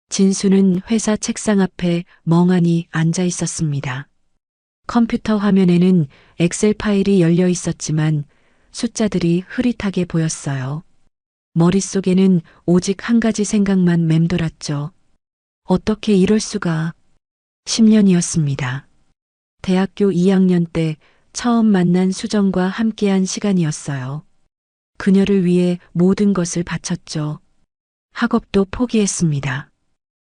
진수는 회사 책상 앞에 멍하니 앉아 있었습니다. 컴퓨터 화면에는 엑셀 파일이 열려 있었지만 숫자들이 흐릿하게 보였어요. 머릿속에는 오직 한 가지 생각만 맴돌았죠. 어떻게 이럴 수가. 10년이었습니다. 대학교 2학년 때 처음 만난 수정과 함께한 시간이었어요. 그녀를 위해 모든 것을 바쳤죠. 학업도 포기했습니다.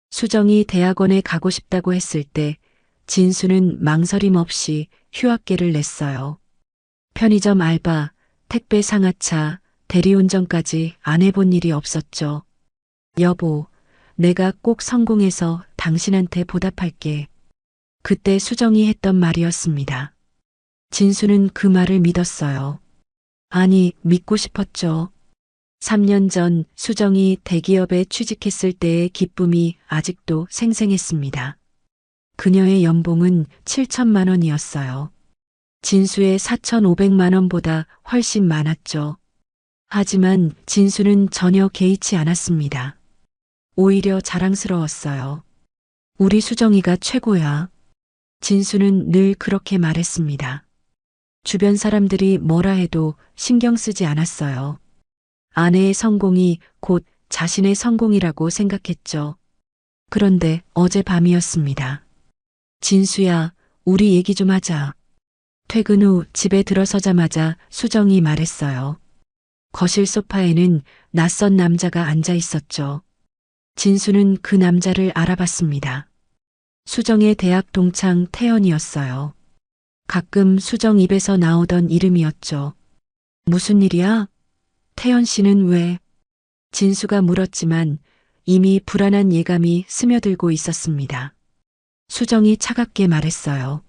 수정이 대학원에 가고 싶다고 했을 때 진수는 망설임 없이 휴학계를 냈어요. 편의점 알바, 택배 상하차, 대리운전까지 안 해본 일이 없었죠. 여보, 내가 꼭 성공해서 당신한테 보답할게. 그때 수정이 했던 말이었습니다. 진수는 그 말을 믿었어요. 아니, 믿고 싶었죠. 3년 전 수정이 대기업에 취직했을 때의 기쁨이 아직도 생생했습니다. 그녀의 연봉은 7천만 원이었어요. 진수의 4,500만 원보다 훨씬 많았죠. 하지만 진수는 전혀 개의치 않았습니다. 오히려 자랑스러웠어요. 우리 수정이가 최고야. 진수는 늘 그렇게 말했습니다. 주변 사람들이 뭐라 해도 신경 쓰지 않았어요. 아내의 성공이 곧 자신의 성공이라고 생각했죠. 그런데 어젯밤이었습니다. 진수야, 우리 얘기 좀 하자. 퇴근 후 집에 들어서자마자 수정이 말했어요. 거실 소파에는 낯선 남자가 앉아 있었죠. 진수는 그 남자를 알아봤습니다. 수정의 대학 동창 태연이었어요. 가끔 수정 입에서 나오던 이름이었죠. 무슨 일이야? 태연 씨는 왜? 진수가 물었지만 이미 불안한 예감이 스며들고 있었습니다. 수정이 차갑게 말했어요.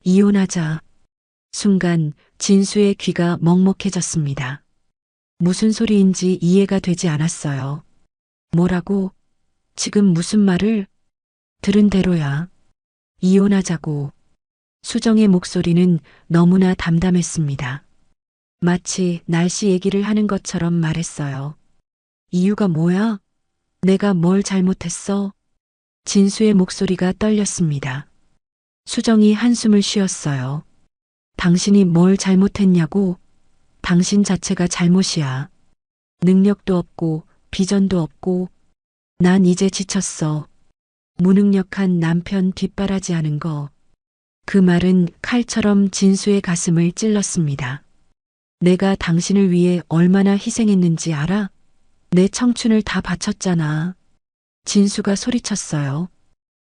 이혼하자. 순간 진수의 귀가 먹먹해졌습니다. 무슨 소리인지 이해가 되지 않았어요. 뭐라고? 지금 무슨 말을? 들은 대로야. 이혼하자고. 수정의 목소리는 너무나 담담했습니다. 마치 날씨 얘기를 하는 것처럼 말했어요. 이유가 뭐야? 내가 뭘 잘못했어? 진수의 목소리가 떨렸습니다. 수정이 한숨을 쉬었어요. 당신이 뭘 잘못했냐고? 당신 자체가 잘못이야. 능력도 없고 비전도 없고 난 이제 지쳤어. 무능력한 남편 뒷바라지하는 거. 그 말은 칼처럼 진수의 가슴을 찔렀습니다. 내가 당신을 위해 얼마나 희생했는지 알아? 내 청춘을 다 바쳤잖아. 진수가 소리쳤어요.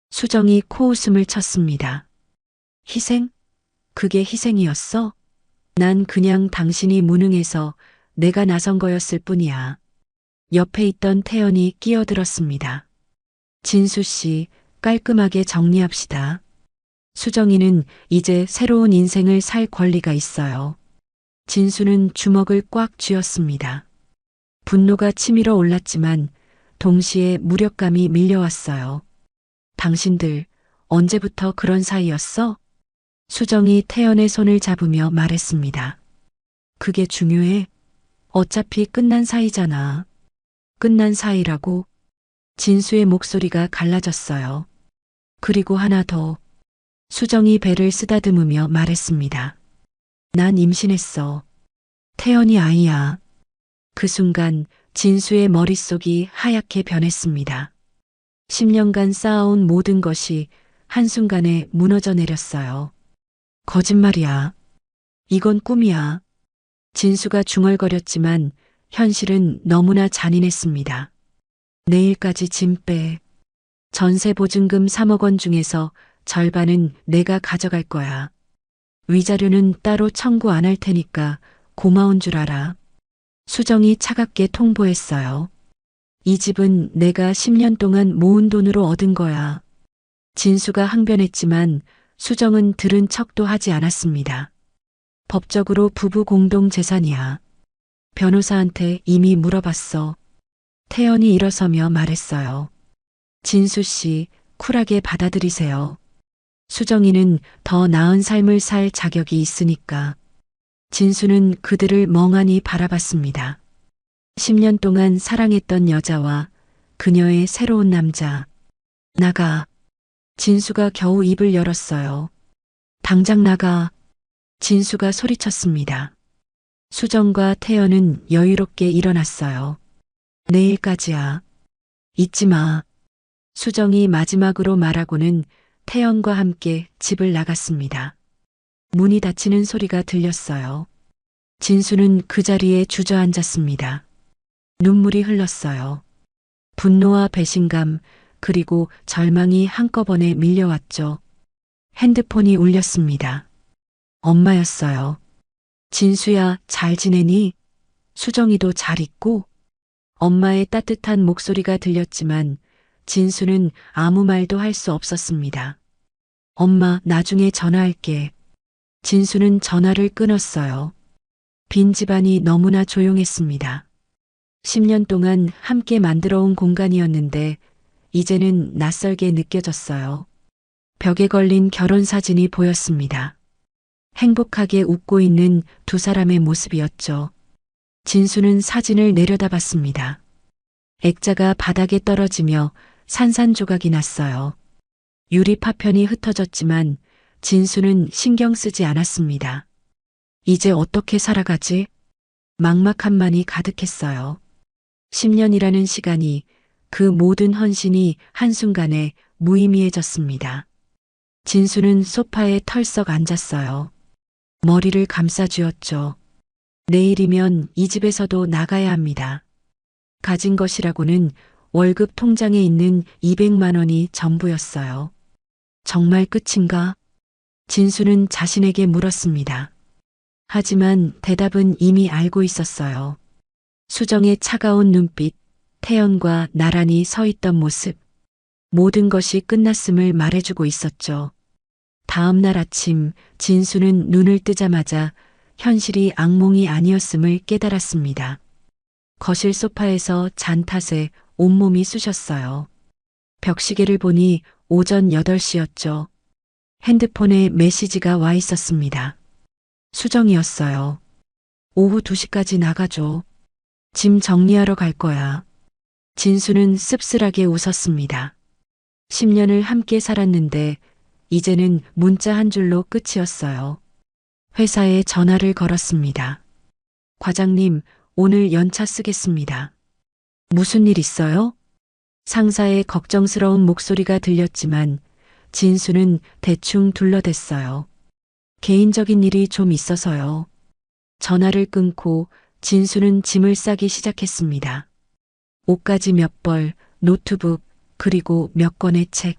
수정이 코웃음을 쳤습니다. 희생? 그게 희생이었어? 난 그냥 당신이 무능해서 내가 나선 거였을 뿐이야. 옆에 있던 태연이 끼어들었습니다. 진수 씨, 깔끔하게 정리합시다. 수정이는 이제 새로운 인생을 살 권리가 있어요. 진수는 주먹을 꽉 쥐었습니다. 분노가 치밀어 올랐지만 동시에 무력감이 밀려왔어요. 당신들 언제부터 그런 사이였어? 수정이 태연의 손을 잡으며 말했습니다. 그게 중요해? 어차피 끝난 사이잖아. 끝난 사이라고? 진수의 목소리가 갈라졌어요. 그리고 하나 더. 수정이 배를 쓰다듬으며 말했습니다. 난 임신했어. 태연이 아이야. 그 순간 진수의 머릿속이 하얗게 변했습니다. 10년간 쌓아온 모든 것이 한순간에 무너져 내렸어요. 거짓말이야. 이건 꿈이야. 진수가 중얼거렸지만 현실은 너무나 잔인했습니다. 내일까지 짐 빼. 전세 보증금 3억 원 중에서 절반은 내가 가져갈 거야. 위자료는 따로 청구 안 할 테니까 고마운 줄 알아. 수정이 차갑게 통보했어요. 이 집은 내가 10년 동안 모은 돈으로 얻은 거야. 진수가 항변했지만 수정은 들은 척도 하지 않았습니다. 법적으로 부부 공동 재산이야. 변호사한테 이미 물어봤어. 태연이 일어서며 말했어요. 진수 씨, 쿨하게 받아들이세요. 수정이는 더 나은 삶을 살 자격이 있으니까. 진수는 그들을 멍하니 바라봤습니다. 10년 동안 사랑했던 여자와 그녀의 새로운 남자. 나가. 진수가 겨우 입을 열었어요. 당장 나가. 진수가 소리쳤습니다. 수정과 태연은 여유롭게 일어났어요. 내일까지야. 잊지 마. 수정이 마지막으로 말하고는 태연과 함께 집을 나갔습니다. 문이 닫히는 소리가 들렸어요. 진수는 그 자리에 주저앉았습니다. 눈물이 흘렀어요. 분노와 배신감, 그리고 절망이 한꺼번에 밀려왔죠. 핸드폰이 울렸습니다. 엄마였어요. 진수야, 잘 지내니? 수정이도 잘 있고? 엄마의 따뜻한 목소리가 들렸지만 진수는 아무 말도 할 수 없었습니다. 엄마, 나중에 전화할게. 진수는 전화를 끊었어요. 빈 집안이 너무나 조용했습니다. 10년 동안 함께 만들어온 공간이었는데 이제는 낯설게 느껴졌어요. 벽에 걸린 결혼 사진이 보였습니다. 행복하게 웃고 있는 두 사람의 모습이었죠. 진수는 사진을 내려다봤습니다. 액자가 바닥에 떨어지며 산산조각이 났어요. 유리 파편이 흩어졌지만 진수는 신경 쓰지 않았습니다. 이제 어떻게 살아가지? 막막함만이 가득했어요. 10년이라는 시간이, 그 모든 헌신이 한순간에 무의미해졌습니다. 진수는 소파에 털썩 앉았어요. 머리를 감싸쥐었죠. 내일이면 이 집에서도 나가야 합니다. 가진 것이라고는 월급 통장에 있는 200만 원이 전부였어요. 정말 끝인가? 진수는 자신에게 물었습니다. 하지만 대답은 이미 알고 있었어요. 수정의 차가운 눈빛, 태연과 나란히 서 있던 모습, 모든 것이 끝났음을 말해주고 있었죠. 다음 날 아침 진수는 눈을 뜨자마자 현실이 악몽이 아니었음을 깨달았습니다. 거실 소파에서 잔탓에 온몸이 쑤셨어요. 벽시계를 보니 오전 8시였죠. 핸드폰에 메시지가 와 있었습니다. 수정이었어요. 오후 2시까지 나가줘. 짐 정리하러 갈 거야. 진수는 씁쓸하게 웃었습니다. 10년을 함께 살았는데 이제는 문자 한 줄로 끝이었어요. 회사에 전화를 걸었습니다. 과장님, 오늘 연차 쓰겠습니다. 무슨 일 있어요? 상사의 걱정스러운 목소리가 들렸지만 진수는 대충 둘러댔어요. 개인적인 일이 좀 있어서요. 전화를 끊고 진수는 짐을 싸기 시작했습니다. 옷가지 몇 벌, 노트북, 그리고 몇 권의 책.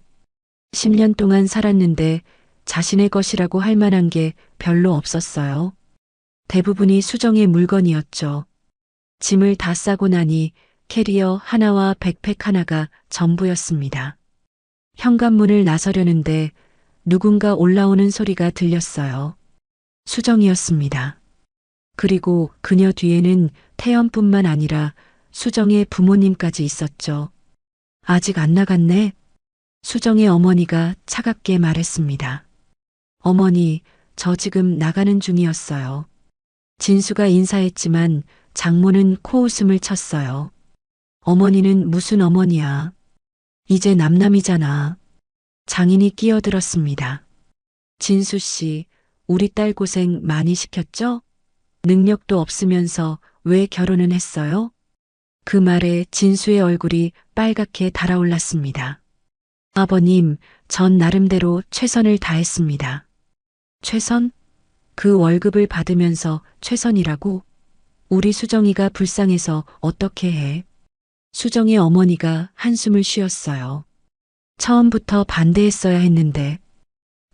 10년 동안 살았는데 자신의 것이라고 할 만한 게 별로 없었어요. 대부분이 수정의 물건이었죠. 짐을 다 싸고 나니 캐리어 하나와 백팩 하나가 전부였습니다. 현관문을 나서려는데 누군가 올라오는 소리가 들렸어요. 수정이었습니다. 그리고 그녀 뒤에는 태연뿐만 아니라 수정의 부모님까지 있었죠. 아직 안 나갔네? 수정의 어머니가 차갑게 말했습니다. 어머니, 저 지금 나가는 중이었어요. 진수가 인사했지만 장모는 코웃음을 쳤어요. 어머니는 무슨 어머니야. 이제 남남이잖아. 장인이 끼어들었습니다. 진수 씨, 우리 딸 고생 많이 시켰죠? 능력도 없으면서 왜 결혼은 했어요? 그 말에 진수의 얼굴이 빨갛게 달아올랐습니다. 아버님, 전 나름대로 최선을 다했습니다. 최선? 그 월급을 받으면서 최선이라고? 우리 수정이가 불쌍해서 어떻게 해? 수정의 어머니가 한숨을 쉬었어요. 처음부터 반대했어야 했는데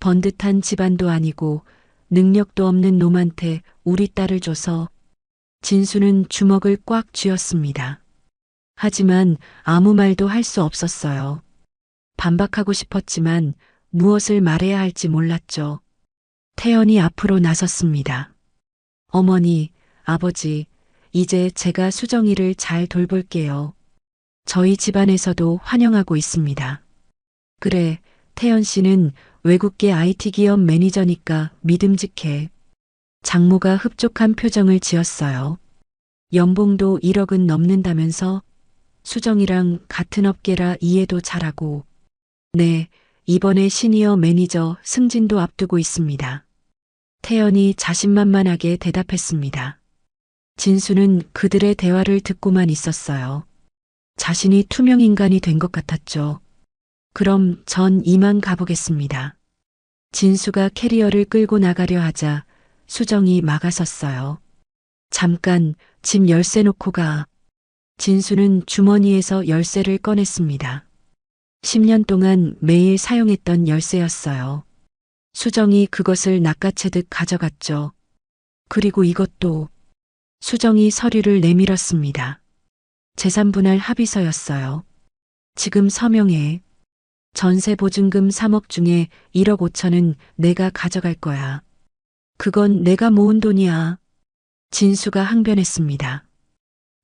번듯한 집안도 아니고 능력도 없는 놈한테 우리 딸을 줘서. 진수는 주먹을 꽉 쥐었습니다. 하지만 아무 말도 할 수 없었어요. 반박하고 싶었지만 무엇을 말해야 할지 몰랐죠. 태연이 앞으로 나섰습니다. 어머니, 아버지, 이제 제가 수정이를 잘 돌볼게요. 저희 집안에서도 환영하고 있습니다. 그래, 태연 씨는 외국계 IT 기업 매니저니까 믿음직해. 장모가 흡족한 표정을 지었어요. 연봉도 1억은 넘는다면서? 수정이랑 같은 업계라 이해도 잘하고. 네, 이번에 시니어 매니저 승진도 앞두고 있습니다. 태연이 자신만만하게 대답했습니다. 진수는 그들의 대화를 듣고만 있었어요. 자신이 투명 인간이 된 것 같았죠. 그럼 전 이만 가보겠습니다. 진수가 캐리어를 끌고 나가려 하자 수정이 막아섰어요. 잠깐, 집 열쇠 놓고 가. 진수는 주머니에서 열쇠를 꺼냈습니다. 10년 동안 매일 사용했던 열쇠였어요. 수정이 그것을 낚아채듯 가져갔죠. 그리고 이것도. 수정이 서류를 내밀었습니다. 재산분할 합의서였어요. 지금 서명해. 전세보증금 3억 중에 1억 5천은 내가 가져갈 거야. 그건 내가 모은 돈이야. 진수가 항변했습니다.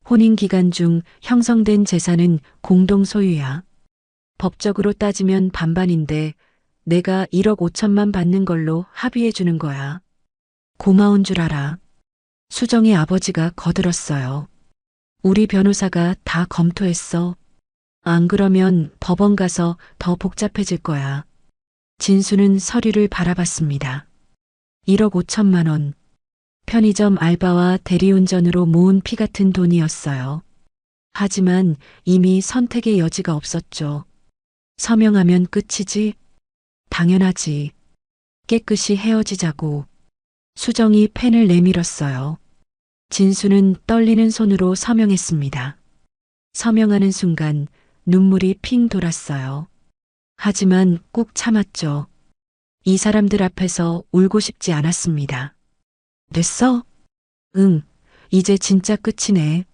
혼인 기간 중 형성된 재산은 공동 소유야. 법적으로 따지면 반반인데 내가 1억 5천만 받는 걸로 합의해 주는 거야. 고마운 줄 알아. 수정의 아버지가 거들었어요. 우리 변호사가 다 검토했어. 안 그러면 법원 가서 더 복잡해질 거야. 진수는 서류를 바라봤습니다. 1억 5천만 원. 편의점 알바와 대리운전으로 모은 피 같은 돈이었어요. 하지만 이미 선택의 여지가 없었죠. 서명하면 끝이지? 당연하지. 깨끗이 헤어지자고. 수정이 펜을 내밀었어요. 진수는 떨리는 손으로 서명했습니다. 서명하는 순간 눈물이 핑 돌았어요. 하지만 꾹 참았죠. 이 사람들 앞에서 울고 싶지 않았습니다. 됐어? 응, 이제 진짜 끝이네.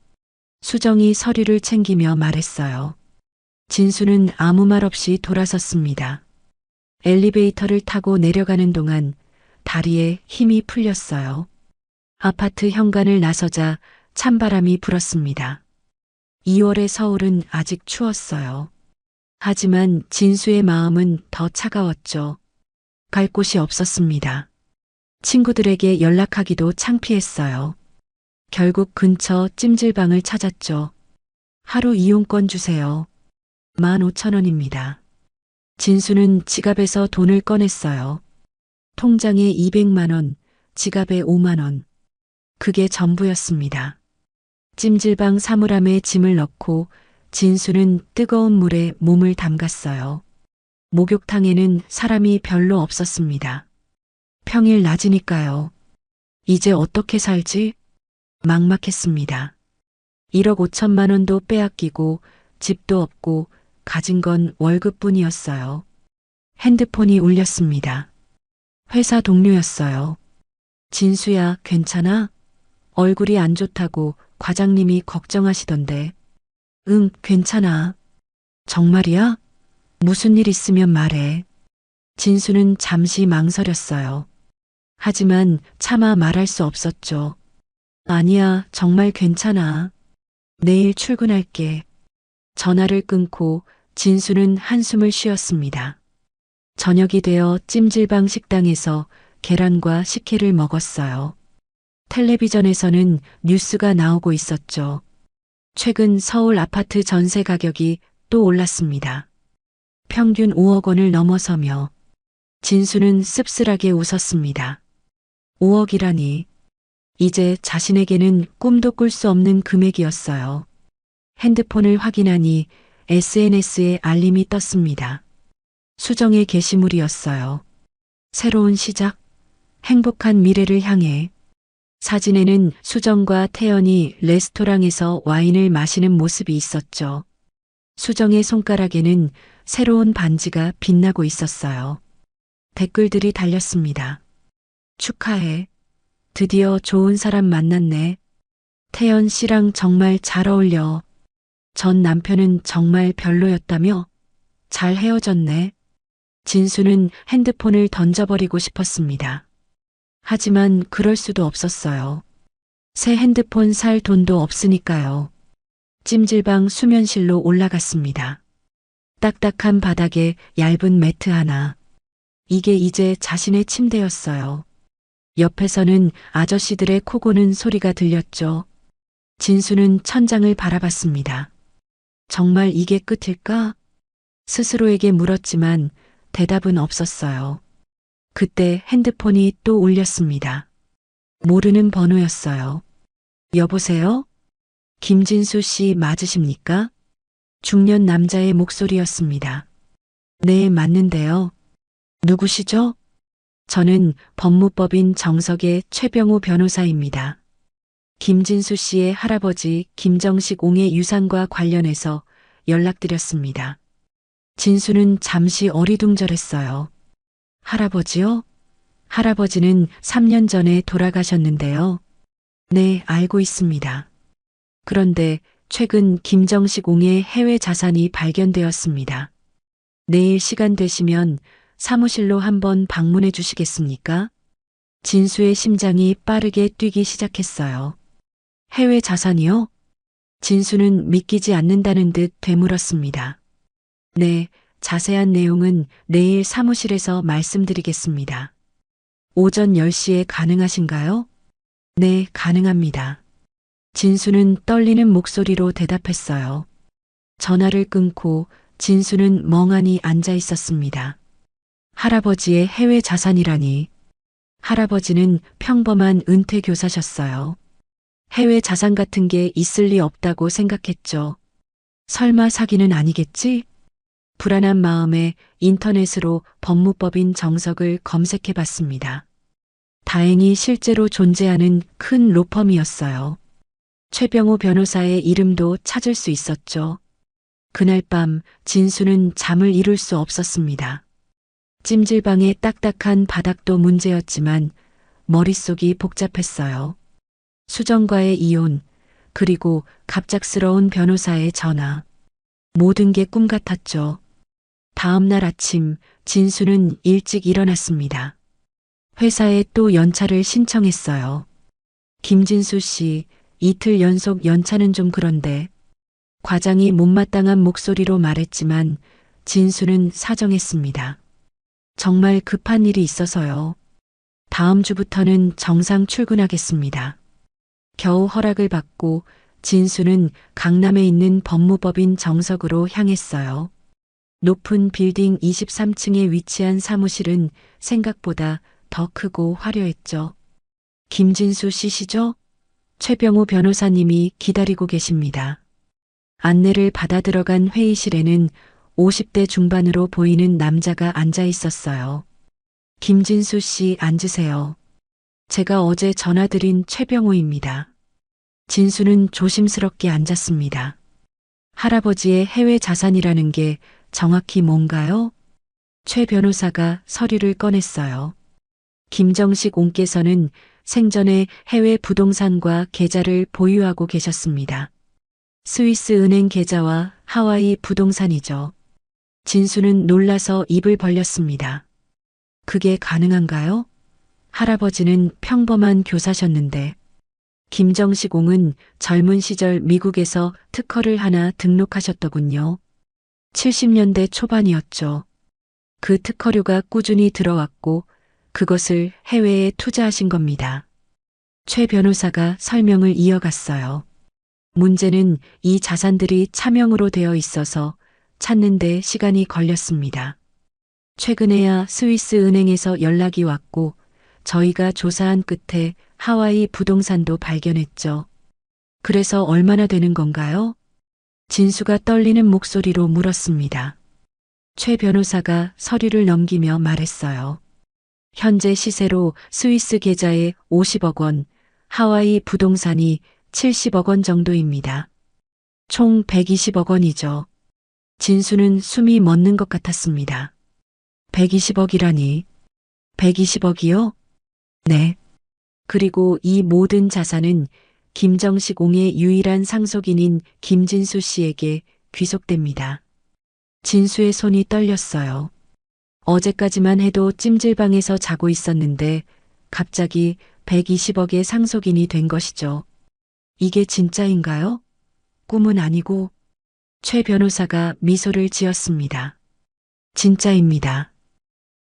수정이 서류를 챙기며 말했어요. 진수는 아무 말 없이 돌아섰습니다. 엘리베이터를 타고 내려가는 동안 다리에 힘이 풀렸어요. 아파트 현관을 나서자 찬바람이 불었습니다. 2월의 서울은 아직 추웠어요. 하지만 진수의 마음은 더 차가웠죠. 갈 곳이 없었습니다. 친구들에게 연락하기도 창피했어요. 결국 근처 찜질방을 찾았죠. 하루 이용권 주세요. 15,000원입니다. 진수는 지갑에서 돈을 꺼냈어요. 통장에 200만 원, 지갑에 5만 원. 그게 전부였습니다. 찜질방 사물함에 짐을 넣고 진수는 뜨거운 물에 몸을 담갔어요. 목욕탕에는 사람이 별로 없었습니다. 평일 낮이니까요. 이제 어떻게 살지? 막막했습니다. 1억 5천만 원도 빼앗기고 집도 없고 가진 건 월급뿐이었어요. 핸드폰이 울렸습니다. 회사 동료였어요. 진수야, 괜찮아? 얼굴이 안 좋다고 과장님이 걱정하시던데. 응, 괜찮아. 정말이야? 무슨 일 있으면 말해. 진수는 잠시 망설였어요. 하지만 차마 말할 수 없었죠. 아니야, 정말 괜찮아. 내일 출근할게. 전화를 끊고 진수는 한숨을 쉬었습니다. 저녁이 되어 찜질방 식당에서 계란과 식혜를 먹었어요. 텔레비전에서는 뉴스가 나오고 있었죠. 최근 서울 아파트 전세 가격이 또 올랐습니다. 평균 5억 원을 넘어서며 진수는 씁쓸하게 웃었습니다. 5억이라니. 이제 자신에게는 꿈도 꿀 수 없는 금액이었어요. 핸드폰을 확인하니 SNS에 알림이 떴습니다. 수정의 게시물이었어요. 새로운 시작, 행복한 미래를 향해. 사진에는 수정과 태연이 레스토랑에서 와인을 마시는 모습이 있었죠. 수정의 손가락에는 새로운 반지가 빛나고 있었어요. 댓글들이 달렸습니다. 축하해. 드디어 좋은 사람 만났네. 태연 씨랑 정말 잘 어울려. 전 남편은 정말 별로였다며? 잘 헤어졌네. 진수는 핸드폰을 던져버리고 싶었습니다. 하지만 그럴 수도 없었어요. 새 핸드폰 살 돈도 없으니까요. 찜질방 수면실로 올라갔습니다. 딱딱한 바닥에 얇은 매트 하나. 이게 이제 자신의 침대였어요. 옆에서는 아저씨들의 코 고는 소리가 들렸죠. 진수는 천장을 바라봤습니다. 정말 이게 끝일까? 스스로에게 물었지만 대답은 없었어요. 그때 핸드폰이 또 울렸습니다. 모르는 번호였어요. 여보세요? 김진수 씨 맞으십니까? 중년 남자의 목소리였습니다. 네, 맞는데요. 누구시죠? 저는 법무법인 정석의 최병우 변호사입니다. 김진수 씨의 할아버지 김정식 옹의 유산과 관련해서 연락드렸습니다. 진수는 잠시 어리둥절했어요. 할아버지요? 할아버지는 3년 전에 돌아가셨는데요. 네, 알고 있습니다. 그런데 최근 김정식 옹의 해외 자산이 발견되었습니다. 내일 시간 되시면 사무실로 한번 방문해 주시겠습니까? 진수의 심장이 빠르게 뛰기 시작했어요. 해외 자산이요? 진수는 믿기지 않는다는 듯 되물었습니다. 네, 자세한 내용은 내일 사무실에서 말씀드리겠습니다. 오전 10시에 가능하신가요? 네, 가능합니다. 진수는 떨리는 목소리로 대답했어요. 전화를 끊고 진수는 멍하니 앉아 있었습니다. 할아버지의 해외 자산이라니. 할아버지는 평범한 은퇴 교사셨어요. 해외 자산 같은 게 있을 리 없다고 생각했죠. 설마 사기는 아니겠지? 불안한 마음에 인터넷으로 법무법인 정석을 검색해 봤습니다. 다행히 실제로 존재하는 큰 로펌이었어요. 최병호 변호사의 이름도 찾을 수 있었죠. 그날 밤 진수는 잠을 이룰 수 없었습니다. 찜질방의 딱딱한 바닥도 문제였지만 머릿속이 복잡했어요. 수정과의 이혼, 그리고 갑작스러운 변호사의 전화. 모든 게 꿈 같았죠. 다음 날 아침 진수는 일찍 일어났습니다. 회사에 또 연차를 신청했어요. 김진수 씨, 이틀 연속 연차는 좀 그런데. 과장이 못마땅한 목소리로 말했지만 진수는 사정했습니다. 정말 급한 일이 있어서요. 다음 주부터는 정상 출근하겠습니다. 겨우 허락을 받고 진수는 강남에 있는 법무법인 정석으로 향했어요. 높은 빌딩 23층에 위치한 사무실은 생각보다 더 크고 화려했죠. 김진수 씨시죠? 최병우 변호사님이 기다리고 계십니다. 안내를 받아 들어간 회의실에는 50대 중반으로 보이는 남자가 앉아 있었어요. 김진수 씨 앉으세요. 제가 어제 전화드린 최병우입니다. 진수는 조심스럽게 앉았습니다. 할아버지의 해외 자산이라는 게 정확히 뭔가요? 최 변호사가 서류를 꺼냈어요. 김정식 옹께서는 생전에 해외 부동산과 계좌를 보유하고 계셨습니다. 스위스 은행 계좌와 하와이 부동산이죠. 진수는 놀라서 입을 벌렸습니다. 그게 가능한가요? 할아버지는 평범한 교사셨는데 김정식 옹은 젊은 시절 미국에서 특허를 하나 등록하셨더군요. 70년대 초반이었죠. 그 특허료가 꾸준히 들어왔고 그것을 해외에 투자하신 겁니다. 최 변호사가 설명을 이어갔어요. 문제는 이 자산들이 차명으로 되어 있어서 찾는데 시간이 걸렸습니다. 최근에야 스위스 은행에서 연락이 왔고 저희가 조사한 끝에 하와이 부동산도 발견했죠. 그래서 얼마나 되는 건가요? 진수가 떨리는 목소리로 물었습니다. 최 변호사가 서류를 넘기며 말했어요. 현재 시세로 스위스 계좌에 50억 원, 하와이 부동산이 70억 원 정도입니다. 총 120억 원이죠. 진수는 숨이 멎는 것 같았습니다. 120억이라니. 120억이요? 네. 그리고 이 모든 자산은 김정식 옹의 유일한 상속인인 김진수 씨에게 귀속됩니다. 진수의 손이 떨렸어요. 어제까지만 해도 찜질방에서 자고 있었는데 갑자기 120억의 상속인이 된 것이죠. 이게 진짜인가요? 꿈은 아니고. 최 변호사가 미소를 지었습니다. 진짜입니다.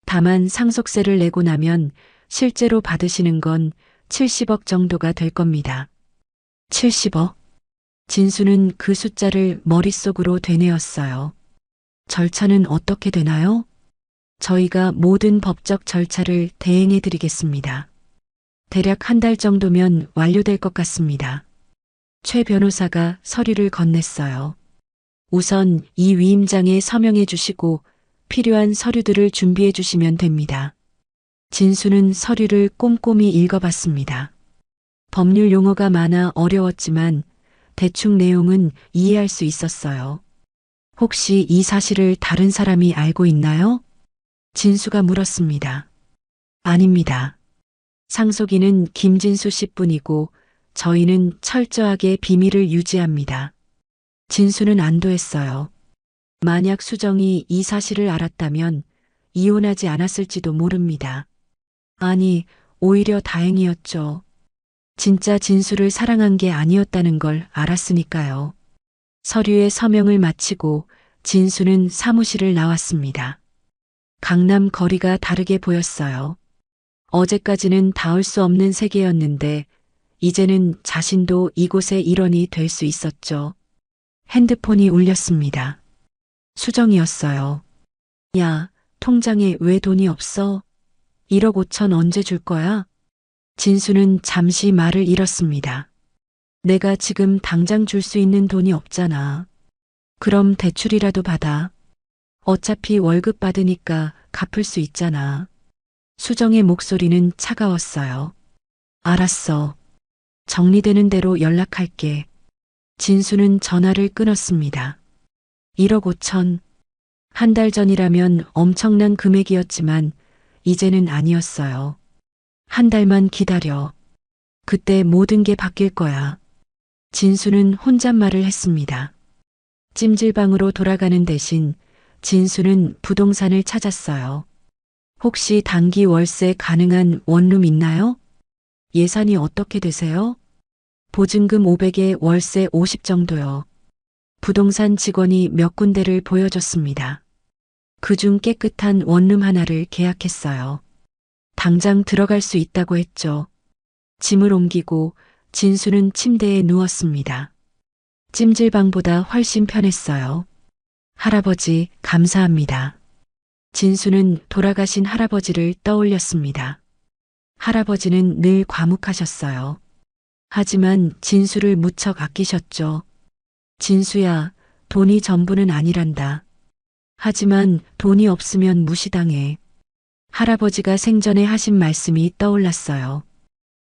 다만 상속세를 내고 나면 실제로 받으시는 건 70억 정도가 될 겁니다. 70억? 진수는 그 숫자를 머릿속으로 되뇌었어요. 절차는 어떻게 되나요? 저희가 모든 법적 절차를 대행해 드리겠습니다. 대략 한 달 정도면 완료될 것 같습니다. 최 변호사가 서류를 건넸어요. 우선 이 위임장에 서명해 주시고 필요한 서류들을 준비해 주시면 됩니다. 진수는 서류를 꼼꼼히 읽어봤습니다. 법률 용어가 많아 어려웠지만 대충 내용은 이해할 수 있었어요. 혹시 이 사실을 다른 사람이 알고 있나요? 진수가 물었습니다. 아닙니다. 상속인은 김진수 씨뿐이고 저희는 철저하게 비밀을 유지합니다. 진수는 안도했어요. 만약 수정이 이 사실을 알았다면 이혼하지 않았을지도 모릅니다. 아니, 오히려 다행이었죠. 진짜 진수를 사랑한 게 아니었다는 걸 알았으니까요. 서류에 서명을 마치고 진수는 사무실을 나왔습니다. 강남 거리가 다르게 보였어요. 어제까지는 닿을 수 없는 세계였는데 이제는 자신도 이곳의 일원이 될 수 있었죠. 핸드폰이 울렸습니다. 수정이었어요. 야, 통장에 왜 돈이 없어? 1억 5천 언제 줄 거야? 진수는 잠시 말을 잃었습니다. 내가 지금 당장 줄 수 있는 돈이 없잖아. 그럼 대출이라도 받아. 어차피 월급 받으니까 갚을 수 있잖아. 수정의 목소리는 차가웠어요. 알았어. 정리되는 대로 연락할게. 진수는 전화를 끊었습니다. 1억 5천. 한 달 전이라면 엄청난 금액이었지만 이제는 아니었어요. 한 달만 기다려. 그때 모든 게 바뀔 거야. 진수는 혼잣말을 했습니다. 찜질방으로 돌아가는 대신 진수는 부동산을 찾았어요. 혹시 단기 월세 가능한 원룸 있나요? 예산이 어떻게 되세요? 보증금 500에 월세 50 정도요. 부동산 직원이 몇 군데를 보여줬습니다. 그중 깨끗한 원룸 하나를 계약했어요. 당장 들어갈 수 있다고 했죠. 짐을 옮기고 진수는 침대에 누웠습니다. 찜질방보다 훨씬 편했어요. 할아버지, 감사합니다. 진수는 돌아가신 할아버지를 떠올렸습니다. 할아버지는 늘 과묵하셨어요. 하지만 진수를 무척 아끼셨죠. 진수야, 돈이 전부는 아니란다. 하지만 돈이 없으면 무시당해. 할아버지가 생전에 하신 말씀이 떠올랐어요.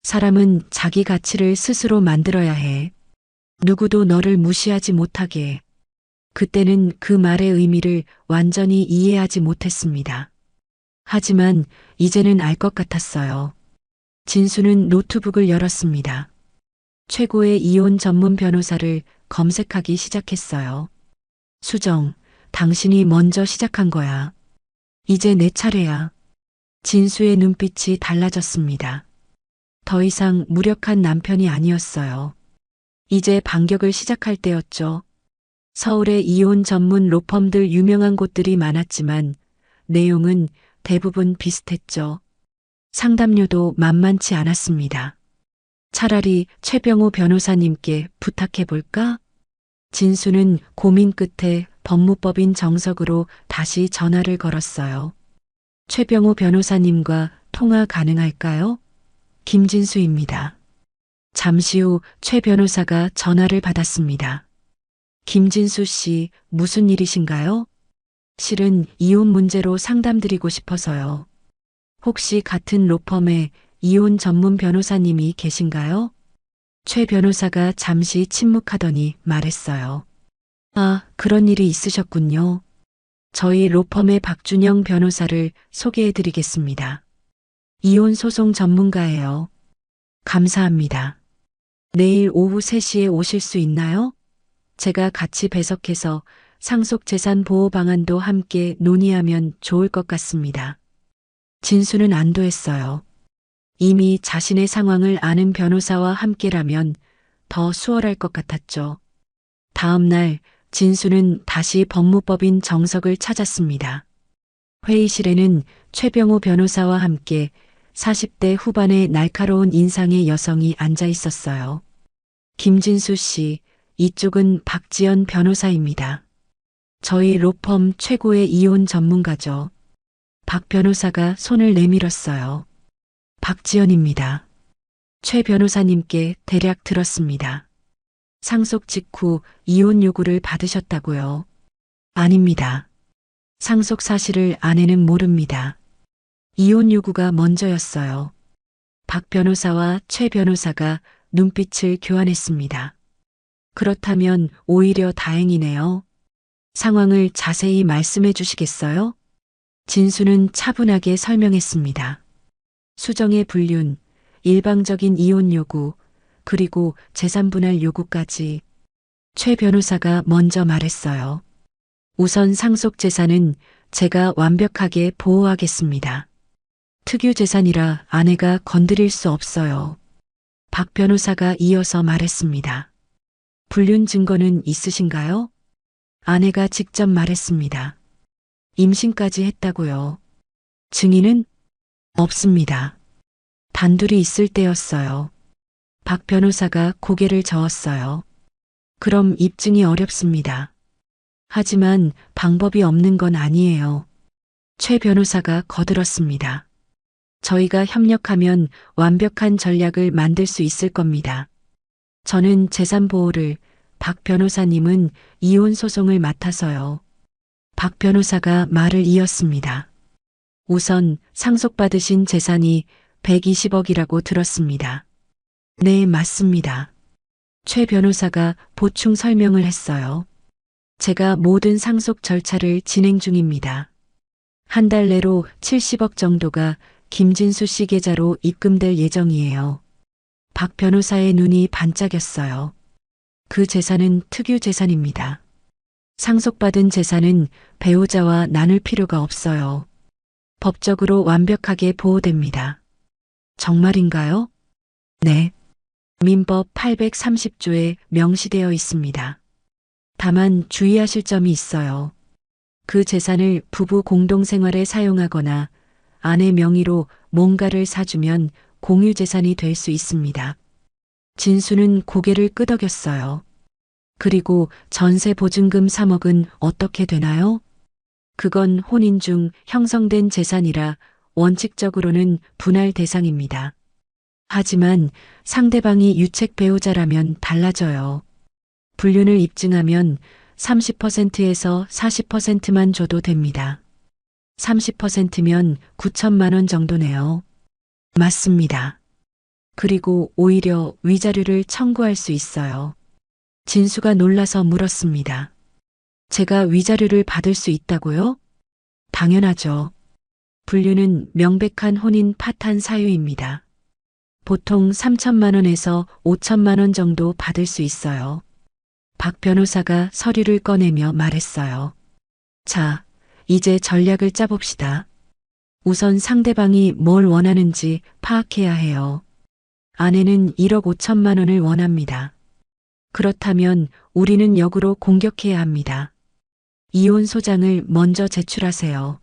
사람은 자기 가치를 스스로 만들어야 해. 누구도 너를 무시하지 못하게. 그때는 그 말의 의미를 완전히 이해하지 못했습니다. 하지만 이제는 알 것 같았어요. 진수는 노트북을 열었습니다. 최고의 이혼 전문 변호사를 검색하기 시작했어요. 수정, 당신이 먼저 시작한 거야. 이제 내 차례야. 진수의 눈빛이 달라졌습니다. 더 이상 무력한 남편이 아니었어요. 이제 반격을 시작할 때였죠. 서울의 이혼 전문 로펌들 유명한 곳들이 많았지만 내용은 대부분 비슷했죠. 상담료도 만만치 않았습니다. 차라리 최병호 변호사님께 부탁해 볼까? 진수는 고민 끝에 법무법인 정석으로 다시 전화를 걸었어요. 최병호 변호사님과 통화 가능할까요? 김진수입니다. 잠시 후 최 변호사가 전화를 받았습니다. 김진수 씨, 무슨 일이신가요? 실은 이혼 문제로 상담드리고 싶어서요. 혹시 같은 로펌에 이혼 전문 변호사님이 계신가요? 최 변호사가 잠시 침묵하더니 말했어요. 아, 그런 일이 있으셨군요. 저희 로펌의 박준영 변호사를 소개해 드리겠습니다. 이혼 소송 전문가예요. 감사합니다. 내일 오후 3시에 오실 수 있나요? 제가 같이 배석해서 상속재산 보호 방안도 함께 논의하면 좋을 것 같습니다. 진수는 안도했어요. 이미 자신의 상황을 아는 변호사와 함께라면 더 수월할 것 같았죠. 다음 날 진수는 다시 법무법인 정석을 찾았습니다. 회의실에는 최병호 변호사와 함께 40대 후반의 날카로운 인상의 여성이 앉아 있었어요. 김진수 씨, 이쪽은 박지연 변호사입니다. 저희 로펌 최고의 이혼 전문가죠. 박 변호사가 손을 내밀었어요. 박지연입니다. 최 변호사님께 대략 들었습니다. 상속 직후 이혼 요구를 받으셨다고요? 아닙니다. 상속 사실을 아내는 모릅니다. 이혼 요구가 먼저였어요. 박 변호사와 최 변호사가 눈빛을 교환했습니다. 그렇다면 오히려 다행이네요. 상황을 자세히 말씀해 주시겠어요? 진수는 차분하게 설명했습니다. 수정의 불륜, 일방적인 이혼 요구, 그리고 재산 분할 요구까지. 최 변호사가 먼저 말했어요. 우선 상속 재산은 제가 완벽하게 보호하겠습니다. 특유 재산이라 아내가 건드릴 수 없어요. 박 변호사가 이어서 말했습니다. 불륜 증거는 있으신가요? 아내가 직접 말했습니다. 임신까지 했다고요. 증인은? 없습니다. 단둘이 있을 때였어요. 박 변호사가 고개를 저었어요. 그럼 입증이 어렵습니다. 하지만 방법이 없는 건 아니에요. 최 변호사가 거들었습니다. 저희가 협력하면 완벽한 전략을 만들 수 있을 겁니다. 저는 재산 보호를, 박 변호사님은 이혼 소송을 맡아서요. 박 변호사가 말을 이었습니다. 우선 상속받으신 재산이 120억이라고 들었습니다. 네, 맞습니다. 최 변호사가 보충 설명을 했어요. 제가 모든 상속 절차를 진행 중입니다. 한 달 내로 70억 정도가 김진수 씨 계좌로 입금될 예정이에요. 박 변호사의 눈이 반짝였어요. 그 재산은 특유 재산입니다. 상속받은 재산은 배우자와 나눌 필요가 없어요. 법적으로 완벽하게 보호됩니다. 정말인가요? 네. 민법 830조에 명시되어 있습니다. 다만 주의하실 점이 있어요. 그 재산을 부부 공동생활에 사용하거나 아내 명의로 뭔가를 사주면 공유재산이 될 수 있습니다. 진수는 고개를 끄덕였어요. 그리고 전세 보증금 3억은 어떻게 되나요? 그건 혼인 중 형성된 재산이라 원칙적으로는 분할 대상입니다. 하지만 상대방이 유책 배우자라면 달라져요. 불륜을 입증하면 30%에서 40%만 줘도 됩니다. 30%면 9천만 원 정도네요. 맞습니다. 그리고 오히려 위자료를 청구할 수 있어요. 진수가 놀라서 물었습니다. 제가 위자료를 받을 수 있다고요? 당연하죠. 불륜은 명백한 혼인 파탄 사유입니다. 보통 3천만 원에서 5천만 원 정도 받을 수 있어요. 박 변호사가 서류를 꺼내며 말했어요. 자, 이제 전략을 짜봅시다. 우선 상대방이 뭘 원하는지 파악해야 해요. 아내는 1억 5천만 원을 원합니다. 그렇다면 우리는 역으로 공격해야 합니다. 이혼 소장을 먼저 제출하세요.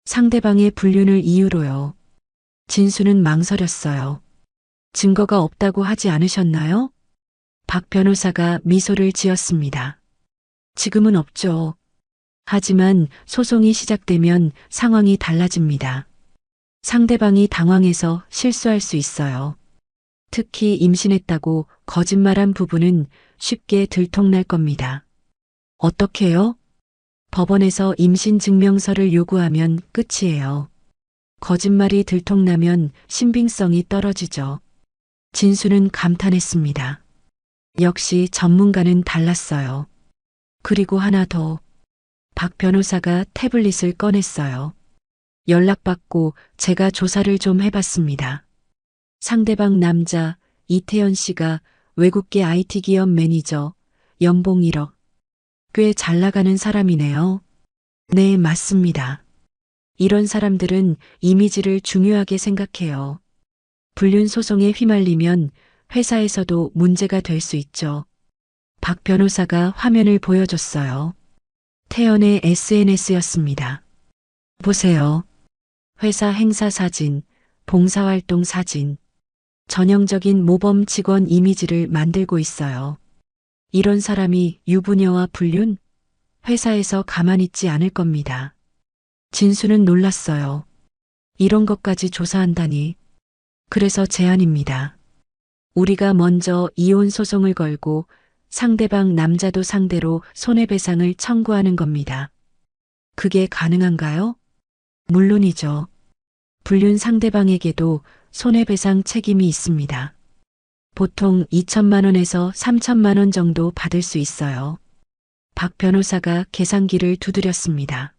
상대방의 불륜을 이유로요. 진수는 망설였어요. 증거가 없다고 하지 않으셨나요? 박 변호사가 미소를 지었습니다. 지금은 없죠. 하지만 소송이 시작되면 상황이 달라집니다. 상대방이 당황해서 실수할 수 있어요. 특히 임신했다고 거짓말한 부부는 쉽게 들통날 겁니다. 어떻게요? 법원에서 임신 증명서를 요구하면 끝이에요. 거짓말이 들통나면 신빙성이 떨어지죠. 진수는 감탄했습니다. 역시 전문가는 달랐어요. 그리고 하나 더. 박 변호사가 태블릿을 꺼냈어요. 연락받고 제가 조사를 좀 해봤습니다. 상대방 남자 이태현 씨가 외국계 IT 기업 매니저, 연봉 1억. 꽤 잘 나가는 사람이네요. 네, 맞습니다. 이런 사람들은 이미지를 중요하게 생각해요. 불륜 소송에 휘말리면 회사에서도 문제가 될 수 있죠. 박 변호사가 화면을 보여줬어요. 태연의 SNS였습니다. 보세요. 회사 행사 사진, 봉사활동 사진. 전형적인 모범 직원 이미지를 만들고 있어요. 이런 사람이 유부녀와 불륜? 회사에서 가만히 있지 않을 겁니다. 진수는 놀랐어요. 이런 것까지 조사한다니. 그래서 제안입니다. 우리가 먼저 이혼 소송을 걸고 상대방 남자도 상대로 손해배상을 청구하는 겁니다. 그게 가능한가요? 물론이죠. 불륜 상대방에게도 손해배상 책임이 있습니다. 보통 2천만 원에서 3천만 원 정도 받을 수 있어요. 박 변호사가 계산기를 두드렸습니다.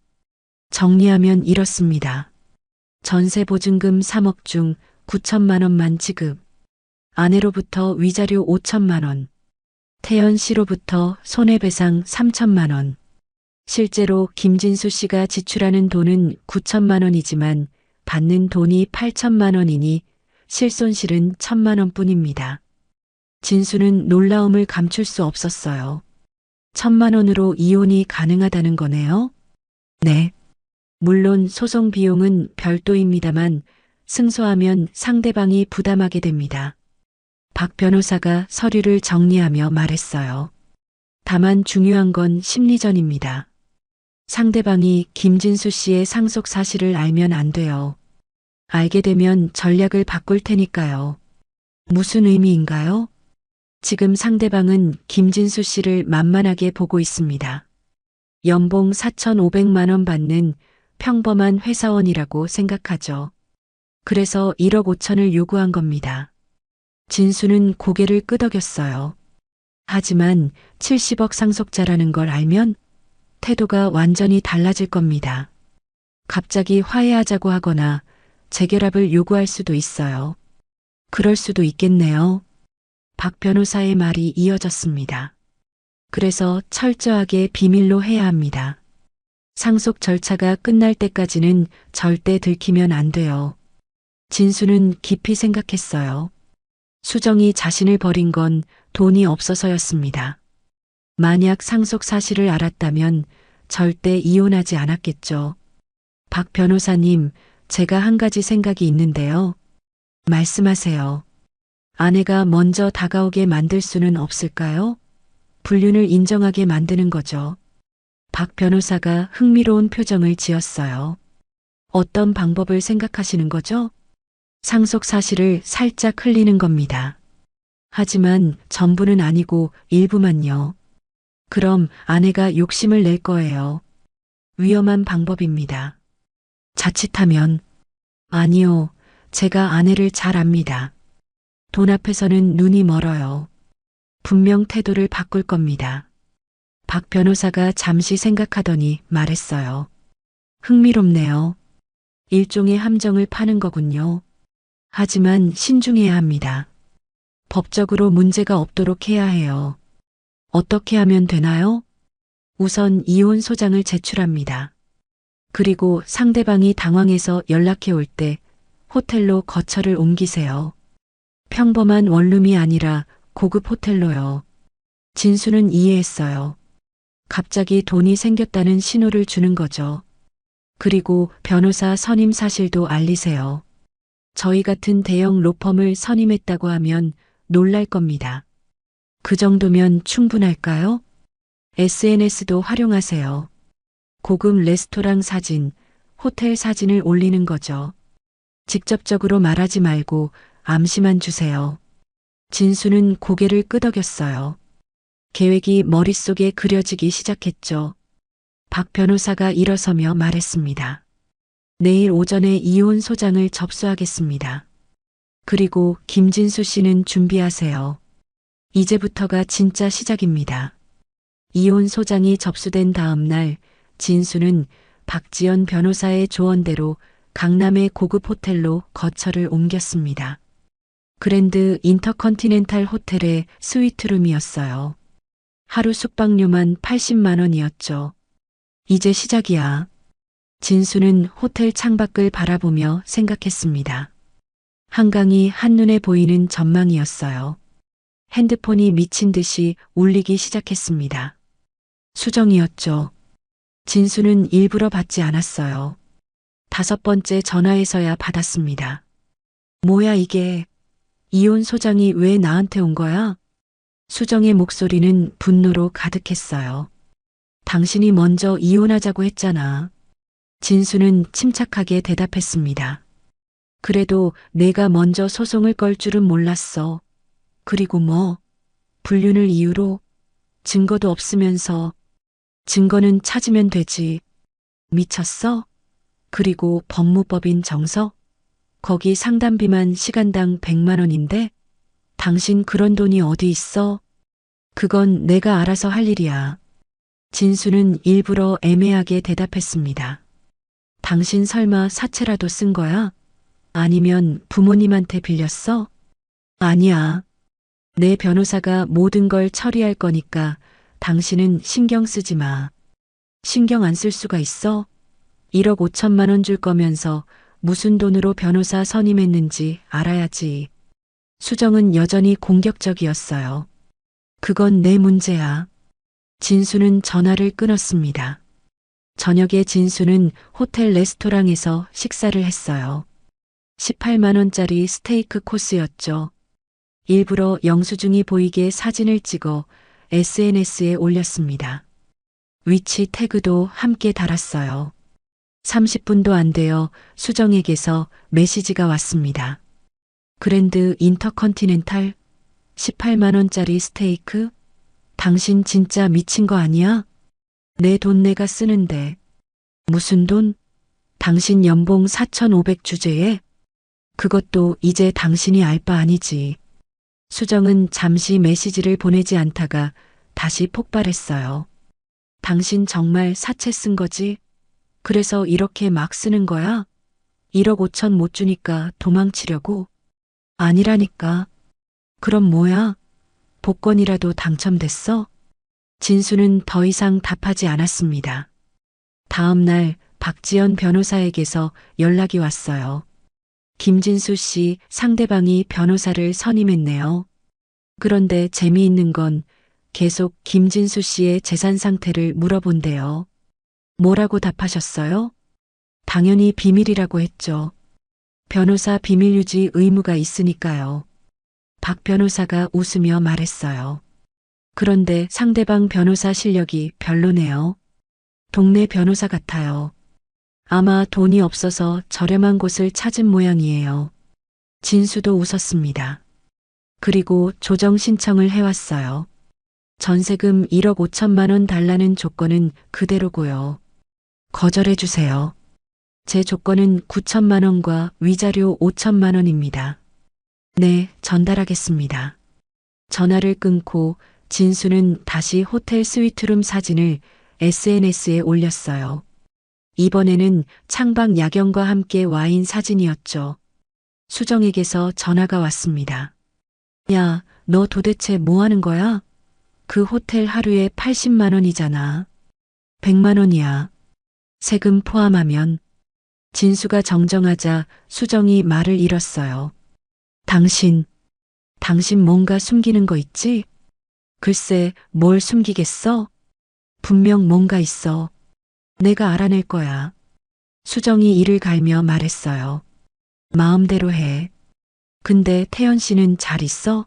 정리하면 이렇습니다. 전세 보증금 3억 중 9천만 원만 지급. 아내로부터 위자료 5천만 원. 태연 씨로부터 손해배상 3천만 원. 실제로 김진수 씨가 지출하는 돈은 9천만 원이지만 받는 돈이 8천만 원이니 실손실은 1천만 원뿐입니다. 진수는 놀라움을 감출 수 없었어요. 1천만 원으로 이혼이 가능하다는 거네요? 네. 물론 소송 비용은 별도입니다만 승소하면 상대방이 부담하게 됩니다. 박 변호사가 서류를 정리하며 말했어요. 다만 중요한 건 심리전입니다. 상대방이 김진수 씨의 상속 사실을 알면 안 돼요. 알게 되면 전략을 바꿀 테니까요. 무슨 의미인가요? 지금 상대방은 김진수 씨를 만만하게 보고 있습니다. 연봉 4,500만 원 받는 평범한 회사원이라고 생각하죠. 그래서 1억 5천을 요구한 겁니다. 진수는 고개를 끄덕였어요. 하지만 70억 상속자라는 걸 알면 태도가 완전히 달라질 겁니다. 갑자기 화해하자고 하거나 재결합을 요구할 수도 있어요. 그럴 수도 있겠네요. 박 변호사의 말이 이어졌습니다. 그래서 철저하게 비밀로 해야 합니다. 상속 절차가 끝날 때까지는 절대 들키면 안 돼요. 진수는 깊이 생각했어요. 수정이 자신을 버린 건 돈이 없어서였습니다. 만약 상속 사실을 알았다면 절대 이혼하지 않았겠죠. 박 변호사님, 제가 한 가지 생각이 있는데요. 말씀하세요. 아내가 먼저 다가오게 만들 수는 없을까요? 불륜을 인정하게 만드는 거죠. 박 변호사가 흥미로운 표정을 지었어요. 어떤 방법을 생각하시는 거죠? 상속 사실을 살짝 흘리는 겁니다. 하지만 전부는 아니고 일부만요. 그럼 아내가 욕심을 낼 거예요. 위험한 방법입니다. 자칫하면, 아니요, 제가 아내를 잘 압니다. 돈 앞에서는 눈이 멀어요. 분명 태도를 바꿀 겁니다. 박 변호사가 잠시 생각하더니 말했어요. 흥미롭네요. 일종의 함정을 파는 거군요. 하지만 신중해야 합니다. 법적으로 문제가 없도록 해야 해요. 어떻게 하면 되나요? 우선 이혼 소장을 제출합니다. 그리고 상대방이 당황해서 연락해 올 때 호텔로 거처를 옮기세요. 평범한 원룸이 아니라 고급 호텔로요. 진수는 이해했어요. 갑자기 돈이 생겼다는 신호를 주는 거죠. 그리고 변호사 선임 사실도 알리세요. 저희 같은 대형 로펌을 선임했다고 하면 놀랄 겁니다. 그 정도면 충분할까요? SNS도 활용하세요. 고급 레스토랑 사진, 호텔 사진을 올리는 거죠. 직접적으로 말하지 말고 암시만 주세요. 진수는 고개를 끄덕였어요. 계획이 머릿속에 그려지기 시작했죠. 박 변호사가 일어서며 말했습니다. 내일 오전에 이혼 소장을 접수하겠습니다. 그리고 김진수 씨는 준비하세요. 이제부터가 진짜 시작입니다. 이혼 소장이 접수된 다음 날 진수는 박지연 변호사의 조언대로 강남의 고급 호텔로 거처를 옮겼습니다. 그랜드 인터컨티넨탈 호텔의 스위트룸이었어요. 하루 숙박료만 80만 원이었죠. 이제 시작이야. 진수는 호텔 창밖을 바라보며 생각했습니다. 한강이 한눈에 보이는 전망이었어요. 핸드폰이 미친 듯이 울리기 시작했습니다. 수정이었죠. 진수는 일부러 받지 않았어요. 5번째 전화에서야 받았습니다. 뭐야 이게? 이혼 소장이 왜 나한테 온 거야? 수정의 목소리는 분노로 가득했어요. 당신이 먼저 이혼하자고 했잖아. 진수는 침착하게 대답했습니다. 그래도 내가 먼저 소송을 걸 줄은 몰랐어. 그리고 뭐, 불륜을 이유로 증거도 없으면서 증거는 찾으면 되지. 미쳤어? 그리고 법무법인 정서? 거기 상담비만 시간당 100만 원인데? 당신 그런 돈이 어디 있어? 그건 내가 알아서 할 일이야. 진수는 일부러 애매하게 대답했습니다. 당신 설마 사채라도 쓴 거야? 아니면 부모님한테 빌렸어? 아니야. 내 변호사가 모든 걸 처리할 거니까 당신은 신경 쓰지 마. 신경 안 쓸 수가 있어? 1억 5천만 원 줄 거면서 무슨 돈으로 변호사 선임했는지 알아야지. 수정은 여전히 공격적이었어요. 그건 내 문제야. 진수는 전화를 끊었습니다. 저녁에 진수는 호텔 레스토랑에서 식사를 했어요. 18만 원짜리 스테이크 코스였죠. 일부러 영수증이 보이게 사진을 찍어 SNS에 올렸습니다. 위치 태그도 함께 달았어요. 30분도 안 되어 수정에게서 메시지가 왔습니다. 그랜드 인터컨티넨탈 18만 원짜리 스테이크? 당신 진짜 미친 거 아니야? 내 돈 내가 쓰는데. 무슨 돈? 당신 연봉 4,500 주제에? 그것도 이제 당신이 알 바 아니지. 수정은 잠시 메시지를 보내지 않다가 다시 폭발했어요. 당신 정말 사채 쓴 거지? 그래서 이렇게 막 쓰는 거야? 1억 5천 못 주니까 도망치려고? 아니라니까. 그럼 뭐야? 복권이라도 당첨됐어? 진수는 더 이상 답하지 않았습니다. 다음 날 박지연 변호사에게서 연락이 왔어요. 김진수 씨 상대방이 변호사를 선임했네요. 그런데 재미있는 건 계속 김진수 씨의 재산 상태를 물어본대요. 뭐라고 답하셨어요? 당연히 비밀이라고 했죠. 변호사 비밀 유지 의무가 있으니까요. 박 변호사가 웃으며 말했어요. 그런데 상대방 변호사 실력이 별로네요. 동네 변호사 같아요. 아마 돈이 없어서 저렴한 곳을 찾은 모양이에요. 진수도 웃었습니다. 그리고 조정 신청을 해왔어요. 전세금 1억 5천만 원 달라는 조건은 그대로고요. 거절해 주세요. 제 조건은 9천만 원과 위자료 5천만 원입니다. 네, 전달하겠습니다. 전화를 끊고 진수는 다시 호텔 스위트룸 사진을 SNS에 올렸어요. 이번에는 창밖 야경과 함께 와인 사진이었죠. 수정에게서 전화가 왔습니다. 야, 너 도대체 뭐 하는 거야? 그 호텔 하루에 80만 원이잖아. 100만 원이야. 세금 포함하면. 진수가 정정하자 수정이 말을 잃었어요. 당신 뭔가 숨기는 거 있지? 글쎄, 뭘 숨기겠어? 분명 뭔가 있어. 내가 알아낼 거야. 수정이 이를 갈며 말했어요. 마음대로 해. 근데 태연 씨는 잘 있어?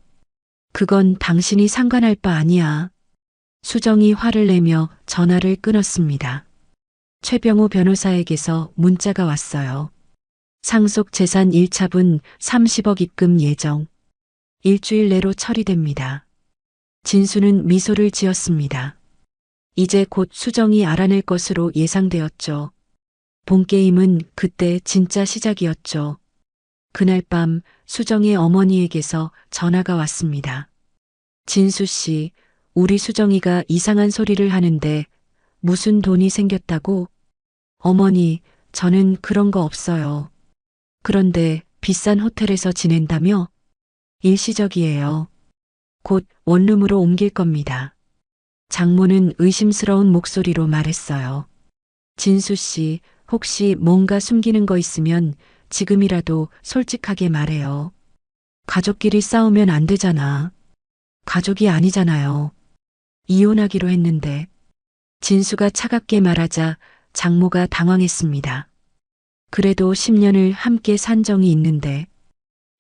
그건 당신이 상관할 바 아니야. 수정이 화를 내며 전화를 끊었습니다. 최병호 변호사에게서 문자가 왔어요. 상속 재산 1차분 30억 입금 예정. 일주일 내로 처리됩니다. 진수는 미소를 지었습니다. 이제 곧 수정이 알아낼 것으로 예상되었죠. 본게임은 그때 진짜 시작이었죠. 그날 밤 수정의 어머니에게서 전화가 왔습니다. 진수 씨, 우리 수정이가 이상한 소리를 하는데 무슨 돈이 생겼다고? 어머니, 저는 그런 거 없어요. 그런데 비싼 호텔에서 지낸다며? 일시적이에요. 곧 원룸으로 옮길 겁니다. 장모는 의심스러운 목소리로 말했어요. 진수 씨, 혹시 뭔가 숨기는 거 있으면 지금이라도 솔직하게 말해요. 가족끼리 싸우면 안 되잖아. 가족이 아니잖아요. 이혼하기로 했는데. 진수가 차갑게 말하자 장모가 당황했습니다. 그래도 10년을 함께 산 정이 있는데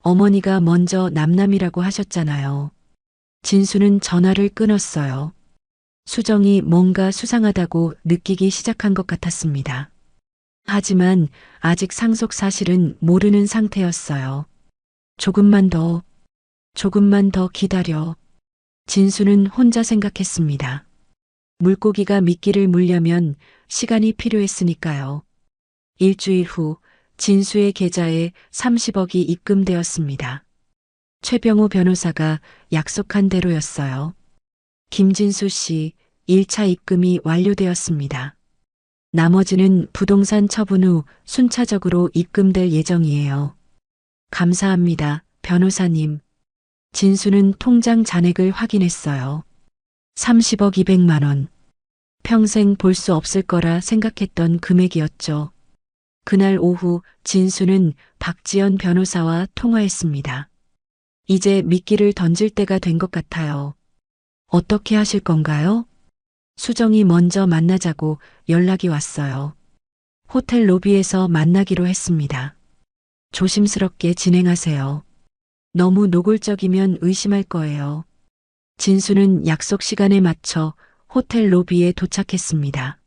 어머니가 먼저 남남이라고 하셨잖아요. 진수는 전화를 끊었어요. 수정이 뭔가 수상하다고 느끼기 시작한 것 같았습니다. 하지만 아직 상속 사실은 모르는 상태였어요. 조금만 더 기다려. 진수는 혼자 생각했습니다. 물고기가 미끼를 물려면 시간이 필요했으니까요. 일주일 후 진수의 계좌에 30억이 입금되었습니다. 최병호 변호사가 약속한 대로였어요. 김진수 씨 1차 입금이 완료되었습니다. 나머지는 부동산 처분 후 순차적으로 입금될 예정이에요. 감사합니다, 변호사님. 진수는 통장 잔액을 확인했어요. 30억 200만 원. 평생 볼 수 없을 거라 생각했던 금액이었죠. 그날 오후 진수는 박지연 변호사와 통화했습니다. 이제 미끼를 던질 때가 된 것 같아요. 어떻게 하실 건가요? 수정이 먼저 만나자고 연락이 왔어요. 호텔 로비에서 만나기로 했습니다. 조심스럽게 진행하세요. 너무 노골적이면 의심할 거예요. 진수는 약속 시간에 맞춰 호텔 로비에 도착했습니다.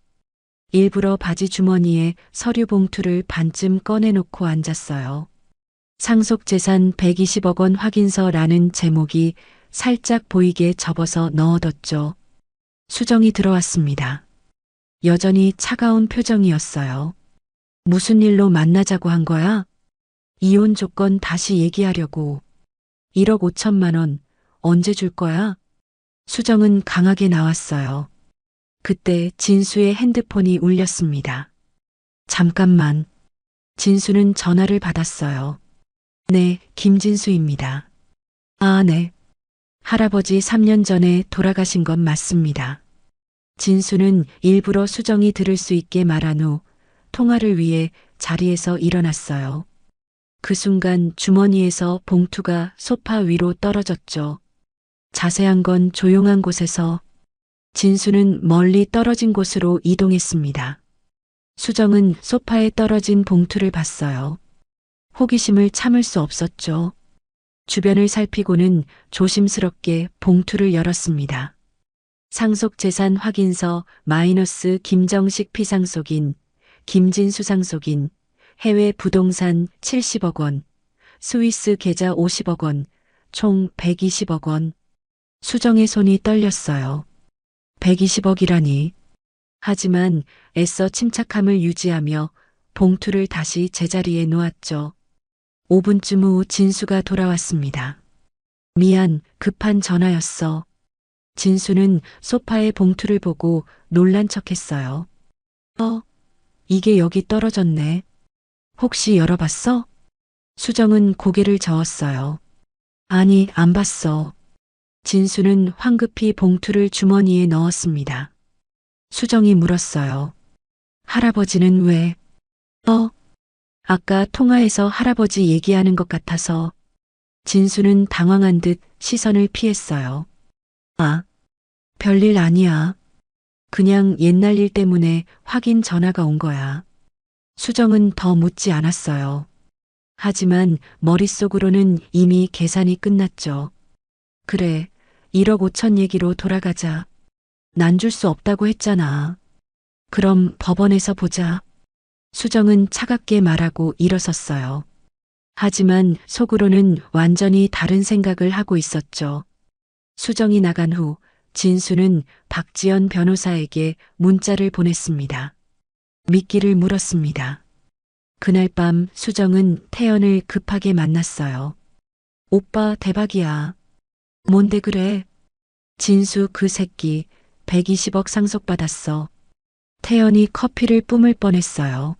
일부러 바지 주머니에 서류 봉투를 반쯤 꺼내놓고 앉았어요. 상속재산 120억 원 확인서라는 제목이 살짝 보이게 접어서 넣어뒀죠. 수정이 들어왔습니다. 여전히 차가운 표정이었어요. 무슨 일로 만나자고 한 거야? 이혼 조건 다시 얘기하려고. 1억 5천만 원 언제 줄 거야? 수정은 강하게 나왔어요. 그때 진수의 핸드폰이 울렸습니다. 잠깐만. 진수는 전화를 받았어요. 네, 김진수입니다. 아, 네. 할아버지 3년 전에 돌아가신 건 맞습니다. 진수는 일부러 수정이 들을 수 있게 말한 후 통화를 위해 자리에서 일어났어요. 그 순간 주머니에서 봉투가 소파 위로 떨어졌죠. 자세한 건 조용한 곳에서. 진수는 멀리 떨어진 곳으로 이동했습니다. 수정은 소파에 떨어진 봉투를 봤어요. 호기심을 참을 수 없었죠. 주변을 살피고는 조심스럽게 봉투를 열었습니다. 상속재산 확인서 마이너스 김정식 피상속인, 김진수 상속인, 해외 부동산 70억 원, 스위스 계좌 50억 원, 총 120억 원. 수정의 손이 떨렸어요. 120억이라니. 하지만 애써 침착함을 유지하며 봉투를 다시 제자리에 놓았죠. 5분쯤 후 진수가 돌아왔습니다. 미안, 급한 전화였어. 진수는 소파에 봉투를 보고 놀란 척했어요. 이게 여기 떨어졌네. 혹시 열어봤어? 수정은 고개를 저었어요. 아니, 안 봤어. 진수는 황급히 봉투를 주머니에 넣었습니다. 수정이 물었어요. 할아버지는 왜? 아까 통화에서 할아버지 얘기하는 것 같아서. 진수는 당황한 듯 시선을 피했어요. 아, 별일 아니야. 그냥 옛날 일 때문에 확인 전화가 온 거야. 수정은 더 묻지 않았어요. 하지만 머릿속으로는 이미 계산이 끝났죠. 그래, 1억 5천 얘기로 돌아가자. 난 줄 수 없다고 했잖아. 그럼 법원에서 보자. 수정은 차갑게 말하고 일어섰어요. 하지만 속으로는 완전히 다른 생각을 하고 있었죠. 수정이 나간 후 진수는 박지연 변호사에게 문자를 보냈습니다. 미끼를 물었습니다. 그날 밤 수정은 태연을 급하게 만났어요. 오빠 대박이야. 뭔데 그래? 진수 그 새끼 120억 상속받았어. 태연이 커피를 뿜을 뻔했어요.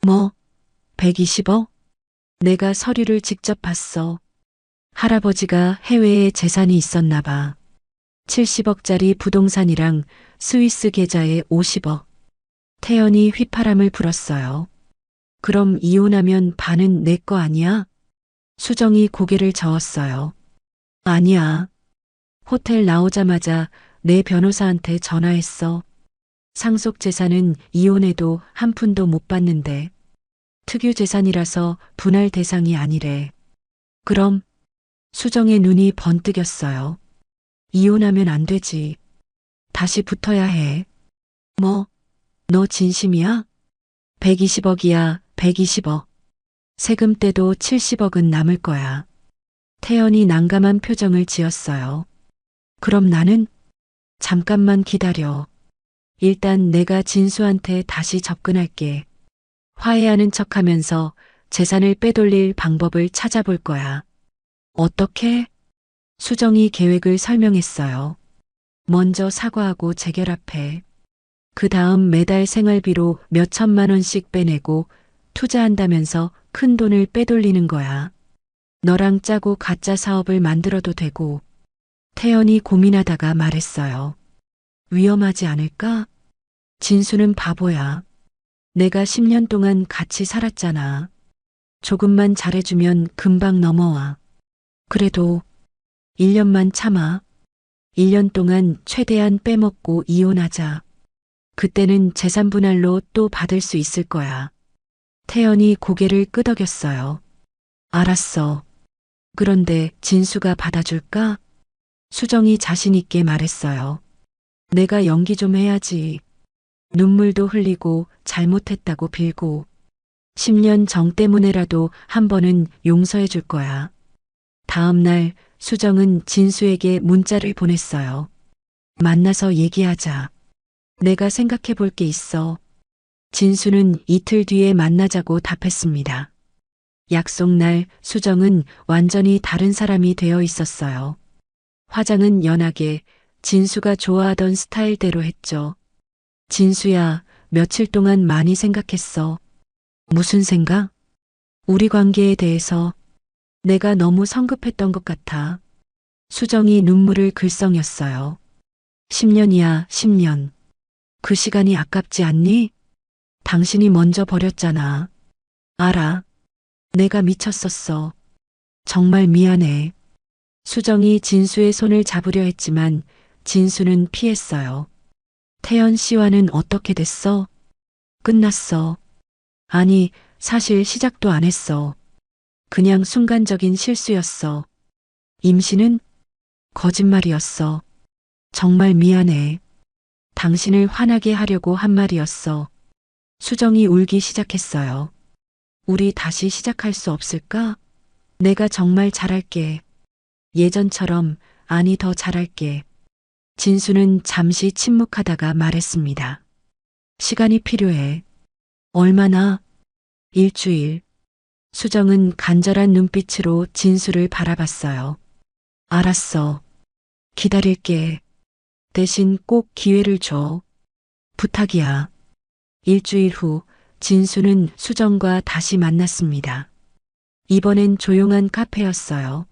뭐? 120억? 내가 서류를 직접 봤어. 할아버지가 해외에 재산이 있었나 봐. 70억짜리 부동산이랑 스위스 계좌에 50억. 태연이 휘파람을 불었어요. 그럼 이혼하면 반은 내 거 아니야? 수정이 고개를 저었어요. 아니야. 호텔 나오자마자 내 변호사한테 전화했어. 상속 재산은 이혼해도 한 푼도 못 받는데 특유 재산이라서 분할 대상이 아니래. 그럼 수정의 눈이 번뜩였어요. 이혼하면 안 되지. 다시 붙어야 해. 뭐, 너 진심이야? 120억이야, 120억. 세금 떼도 70억은 남을 거야. 태연이 난감한 표정을 지었어요. 그럼 나는? 잠깐만 기다려. 일단 내가 진수한테 다시 접근할게. 화해하는 척하면서 재산을 빼돌릴 방법을 찾아볼 거야. 어떻게? 수정이 계획을 설명했어요. 먼저 사과하고 재결합해. 그 다음 매달 생활비로 몇 천만 원씩 빼내고 투자한다면서 큰 돈을 빼돌리는 거야. 너랑 짜고 가짜 사업을 만들어도 되고. 태연이 고민하다가 말했어요. 위험하지 않을까? 진수는 바보야. 내가 10년 동안 같이 살았잖아. 조금만 잘해주면 금방 넘어와. 그래도 1년만 참아. 1년 동안 최대한 빼먹고 이혼하자. 그때는 재산 분할로 또 받을 수 있을 거야. 태연이 고개를 끄덕였어요. 알았어. 그런데 진수가 받아줄까? 수정이 자신 있게 말했어요. 내가 연기 좀 해야지. 눈물도 흘리고 잘못했다고 빌고 10년 정 때문에라도 한 번은 용서해 줄 거야. 다음 날 수정은 진수에게 문자를 보냈어요. 만나서 얘기하자. 내가 생각해 볼 게 있어. 진수는 이틀 뒤에 만나자고 답했습니다. 약속 날 수정은 완전히 다른 사람이 되어 있었어요. 화장은 연하게 진수가 좋아하던 스타일대로 했죠. 진수야, 며칠 동안 많이 생각했어. 무슨 생각? 우리 관계에 대해서. 내가 너무 성급했던 것 같아. 수정이 눈물을 글썽였어요. 10년이야, 10년. 그 시간이 아깝지 않니? 당신이 먼저 버렸잖아. 알아. 내가 미쳤었어. 정말 미안해. 수정이 진수의 손을 잡으려 했지만 진수는 피했어요. 태연 씨와는 어떻게 됐어? 끝났어. 아니, 사실 시작도 안 했어. 그냥 순간적인 실수였어. 임신은? 거짓말이었어. 정말 미안해. 당신을 화나게 하려고 한 말이었어. 수정이 울기 시작했어요. 우리 다시 시작할 수 없을까? 내가 정말 잘할게. 예전처럼, 아니 더 잘할게. 진수는 잠시 침묵하다가 말했습니다. 시간이 필요해. 얼마나? 일주일. 수정은 간절한 눈빛으로 진수를 바라봤어요. 알았어. 기다릴게. 대신 꼭 기회를 줘. 부탁이야. 일주일 후 진수는 수정과 다시 만났습니다. 이번엔 조용한 카페였어요.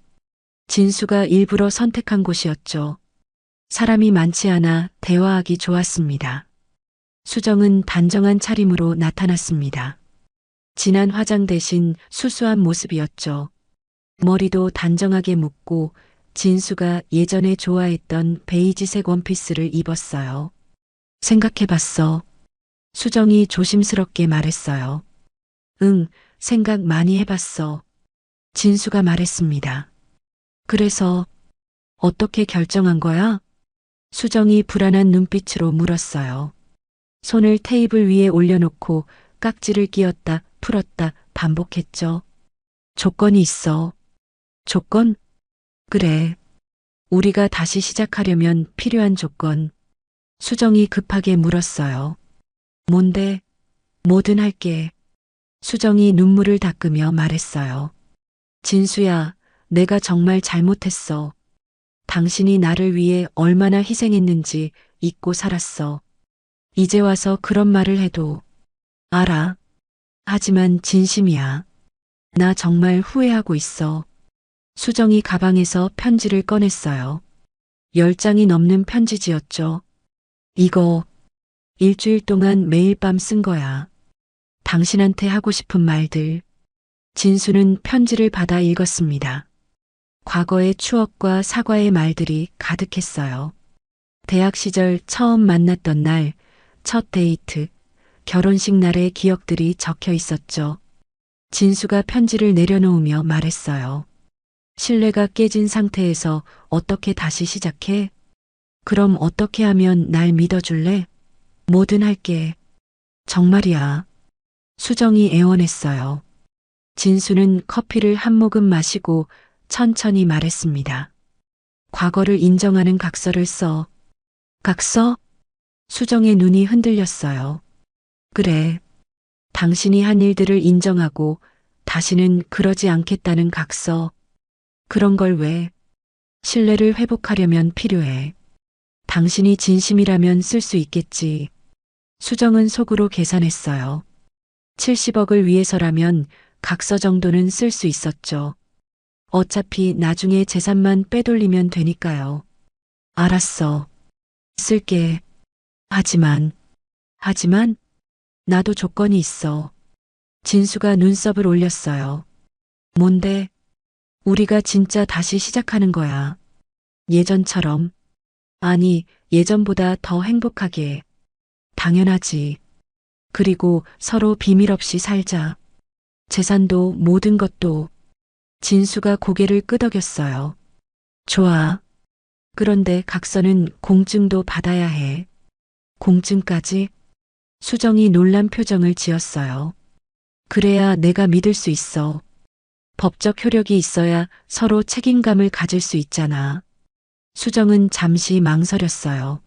진수가 일부러 선택한 곳이었죠. 사람이 많지 않아 대화하기 좋았습니다. 수정은 단정한 차림으로 나타났습니다. 진한 화장 대신 수수한 모습이었죠. 머리도 단정하게 묶고 진수가 예전에 좋아했던 베이지색 원피스를 입었어요. 생각해봤어. 수정이 조심스럽게 말했어요. 응, 생각 많이 해봤어. 진수가 말했습니다. 그래서 어떻게 결정한 거야? 수정이 불안한 눈빛으로 물었어요. 손을 테이블 위에 올려놓고 깍지를 끼웠다 풀었다 반복했죠. 조건이 있어. 조건? 그래. 우리가 다시 시작하려면 필요한 조건. 수정이 급하게 물었어요. 뭔데? 뭐든 할게. 수정이 눈물을 닦으며 말했어요. 진수야, 내가 정말 잘못했어. 당신이 나를 위해 얼마나 희생했는지 잊고 살았어. 이제 와서 그런 말을 해도 알아. 하지만 진심이야. 나 정말 후회하고 있어. 수정이 가방에서 편지를 꺼냈어요. 10장이 넘는 편지지였죠. 이거 일주일 동안 매일 밤 쓴 거야. 당신한테 하고 싶은 말들. 진수는 편지를 받아 읽었습니다. 과거의 추억과 사과의 말들이 가득했어요. 대학 시절 처음 만났던 날, 첫 데이트, 결혼식 날의 기억들이 적혀 있었죠. 진수가 편지를 내려놓으며 말했어요. 신뢰가 깨진 상태에서 어떻게 다시 시작해? 그럼 어떻게 하면 날 믿어줄래? 뭐든 할게. 정말이야. 수정이 애원했어요. 진수는 커피를 한 모금 마시고 천천히 말했습니다. 과거를 인정하는 각서를 써. 각서? 수정의 눈이 흔들렸어요. 그래. 당신이 한 일들을 인정하고 다시는 그러지 않겠다는 각서. 그런 걸 왜? 신뢰를 회복하려면 필요해. 당신이 진심이라면 쓸 수 있겠지. 수정은 속으로 계산했어요. 70억을 위해서라면 각서 정도는 쓸 수 있었죠. 어차피 나중에 재산만 빼돌리면 되니까요. 알았어. 쓸게. 하지만, 나도 조건이 있어. 진수가 눈썹을 올렸어요. 뭔데? 우리가 진짜 다시 시작하는 거야. 예전처럼. 아니, 예전보다 더 행복하게. 당연하지. 그리고 서로 비밀 없이 살자. 재산도 모든 것도. 진수가 고개를 끄덕였어요. 좋아. 그런데 각서는 공증도 받아야 해. 공증까지? 수정이 놀란 표정을 지었어요. 그래야 내가 믿을 수 있어. 법적 효력이 있어야 서로 책임감을 가질 수 있잖아. 수정은 잠시 망설였어요.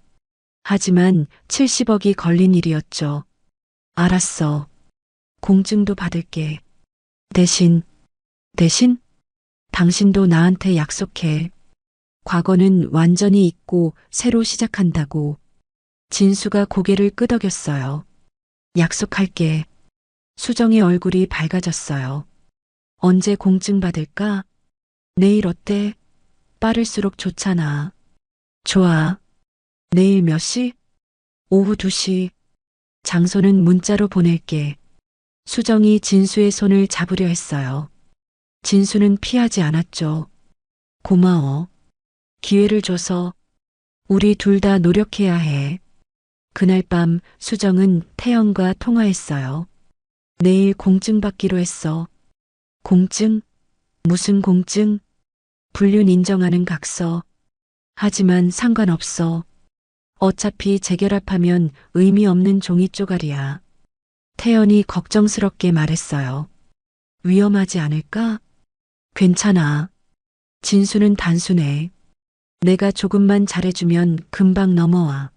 하지만 70억이 걸린 일이었죠. 알았어. 공증도 받을게. 대신, 당신도 나한테 약속해. 과거는 완전히 잊고 새로 시작한다고. 진수가 고개를 끄덕였어요. 약속할게. 수정의 얼굴이 밝아졌어요. 언제 공증 받을까? 내일 어때? 빠를수록 좋잖아. 좋아. 내일 몇 시? 오후 2시. 장소는 문자로 보낼게. 수정이 진수의 손을 잡으려 했어요. 진수는 피하지 않았죠. 고마워. 기회를 줘서 우리 둘 다 노력해야 해. 그날 밤 수정은 태연과 통화했어요. 내일 공증 받기로 했어. 공증? 무슨 공증? 불륜 인정하는 각서. 하지만 상관없어. 어차피 재결합하면 의미 없는 종이 쪼가리야. 태연이 걱정스럽게 말했어요. 위험하지 않을까? 괜찮아. 진수는 단순해. 내가 조금만 잘해주면 금방 넘어와.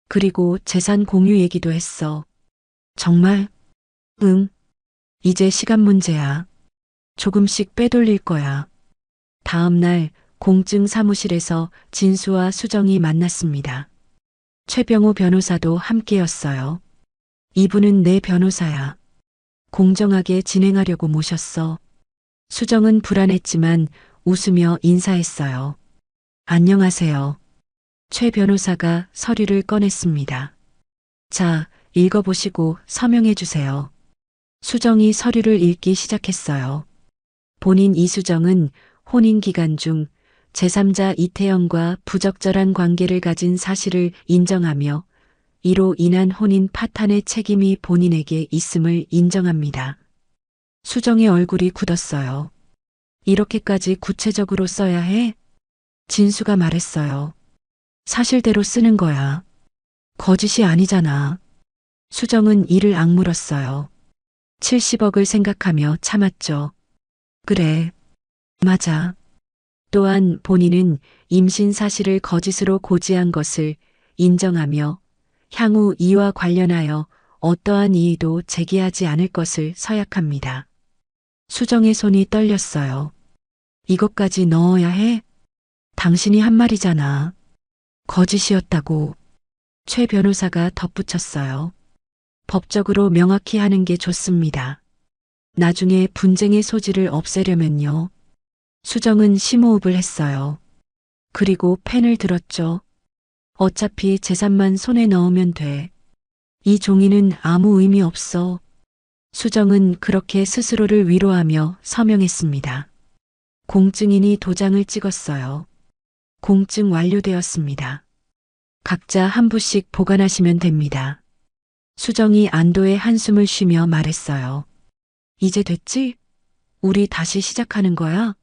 그리고 재산 공유 얘기도 했어. 정말? 응. 이제 시간 문제야. 조금씩 빼돌릴 거야. 다음 날 공증 사무실에서 진수와 수정이 만났습니다. 최병호 변호사도 함께였어요. 이분은 내 변호사야. 공정하게 진행하려고 모셨어. 수정은 불안했지만 웃으며 인사했어요. 안녕하세요. 최 변호사가 서류를 꺼냈습니다. 자, 읽어보시고 서명해 주세요. 수정이 서류를 읽기 시작했어요. 본인 이수정은 혼인 기간 중 제3자 이태영과 부적절한 관계를 가진 사실을 인정하며 이로 인한 혼인 파탄의 책임이 본인에게 있음을 인정합니다. 수정의 얼굴이 굳었어요. 이렇게까지 구체적으로 써야 해? 진수가 말했어요. 사실대로 쓰는 거야. 거짓이 아니잖아. 수정은 이를 악물었어요. 70억을 생각하며 참았죠. 그래. 맞아. 또한 본인은 임신 사실을 거짓으로 고지한 것을 인정하며 향후 이와 관련하여 어떠한 이의도 제기하지 않을 것을 서약합니다. 수정의 손이 떨렸어요. 이것까지 넣어야 해? 당신이 한 말이잖아. 거짓이었다고. 최 변호사가 덧붙였어요. 법적으로 명확히 하는 게 좋습니다. 나중에 분쟁의 소지를 없애려면요. 수정은 심호흡을 했어요. 그리고 펜을 들었죠. 어차피 재산만 손에 넣으면 돼. 이 종이는 아무 의미 없어. 수정은 그렇게 스스로를 위로하며 서명했습니다. 공증인이 도장을 찍었어요. 공증 완료되었습니다. 각자 한 부씩 보관하시면 됩니다. 수정이 안도의 한숨을 쉬며 말했어요. 이제 됐지? 우리 다시 시작하는 거야?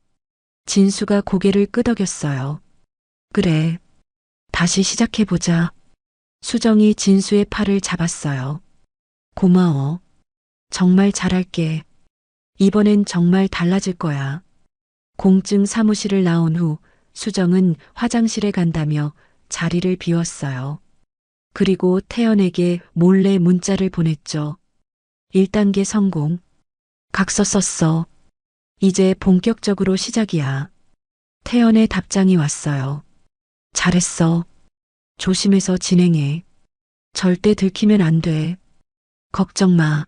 진수가 고개를 끄덕였어요. 그래. 다시 시작해보자. 수정이 진수의 팔을 잡았어요. 고마워. 정말 잘할게. 이번엔 정말 달라질 거야. 공증 사무실을 나온 후 수정은 화장실에 간다며 자리를 비웠어요. 그리고 태연에게 몰래 문자를 보냈죠. 1단계 성공. 각서 썼어. 이제 본격적으로 시작이야. 태연의 답장이 왔어요. 잘했어. 조심해서 진행해. 절대 들키면 안 돼. 걱정 마.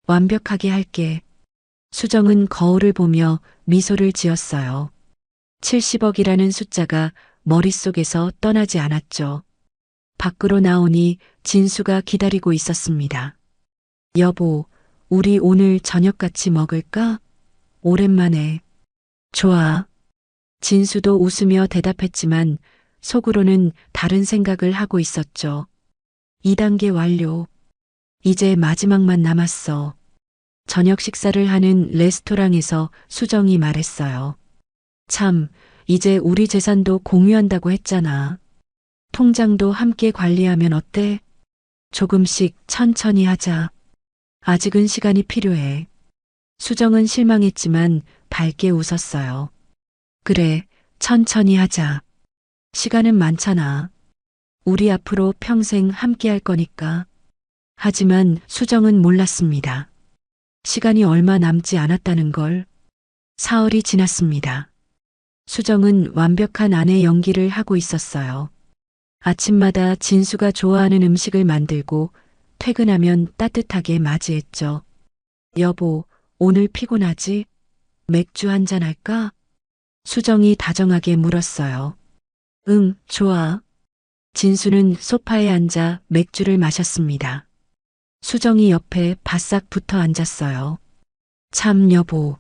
완벽하게 할게. 수정은 거울을 보며 미소를 지었어요. 70억이라는 숫자가 머릿속에서 떠나지 않았죠. 밖으로 나오니 진수가 기다리고 있었습니다. 여보, 우리 오늘 저녁 같이 먹을까? 오랜만에. 좋아. 진수도 웃으며 대답했지만 속으로는 다른 생각을 하고 있었죠. 2단계 완료. 이제 마지막만 남았어. 저녁 식사를 하는 레스토랑에서 수정이 말했어요. 참, 이제 우리 재산도 공유한다고 했잖아. 통장도 함께 관리하면 어때? 조금씩 천천히 하자. 아직은 시간이 필요해. 수정은 실망했지만 밝게 웃었어요. 그래, 천천히 하자. 시간은 많잖아. 우리 앞으로 평생 함께 할 거니까. 하지만 수정은 몰랐습니다. 시간이 얼마 남지 않았다는 걸. 사흘이 지났습니다. 수정은 완벽한 아내 연기를 하고 있었어요. 아침마다 진수가 좋아하는 음식을 만들고 퇴근하면 따뜻하게 맞이했죠. 여보, 오늘 피곤하지? 맥주 한잔 할까? 수정이 다정하게 물었어요. 응, 좋아. 진수는 소파에 앉아 맥주를 마셨습니다. 수정이 옆에 바싹 붙어 앉았어요. 참 여보,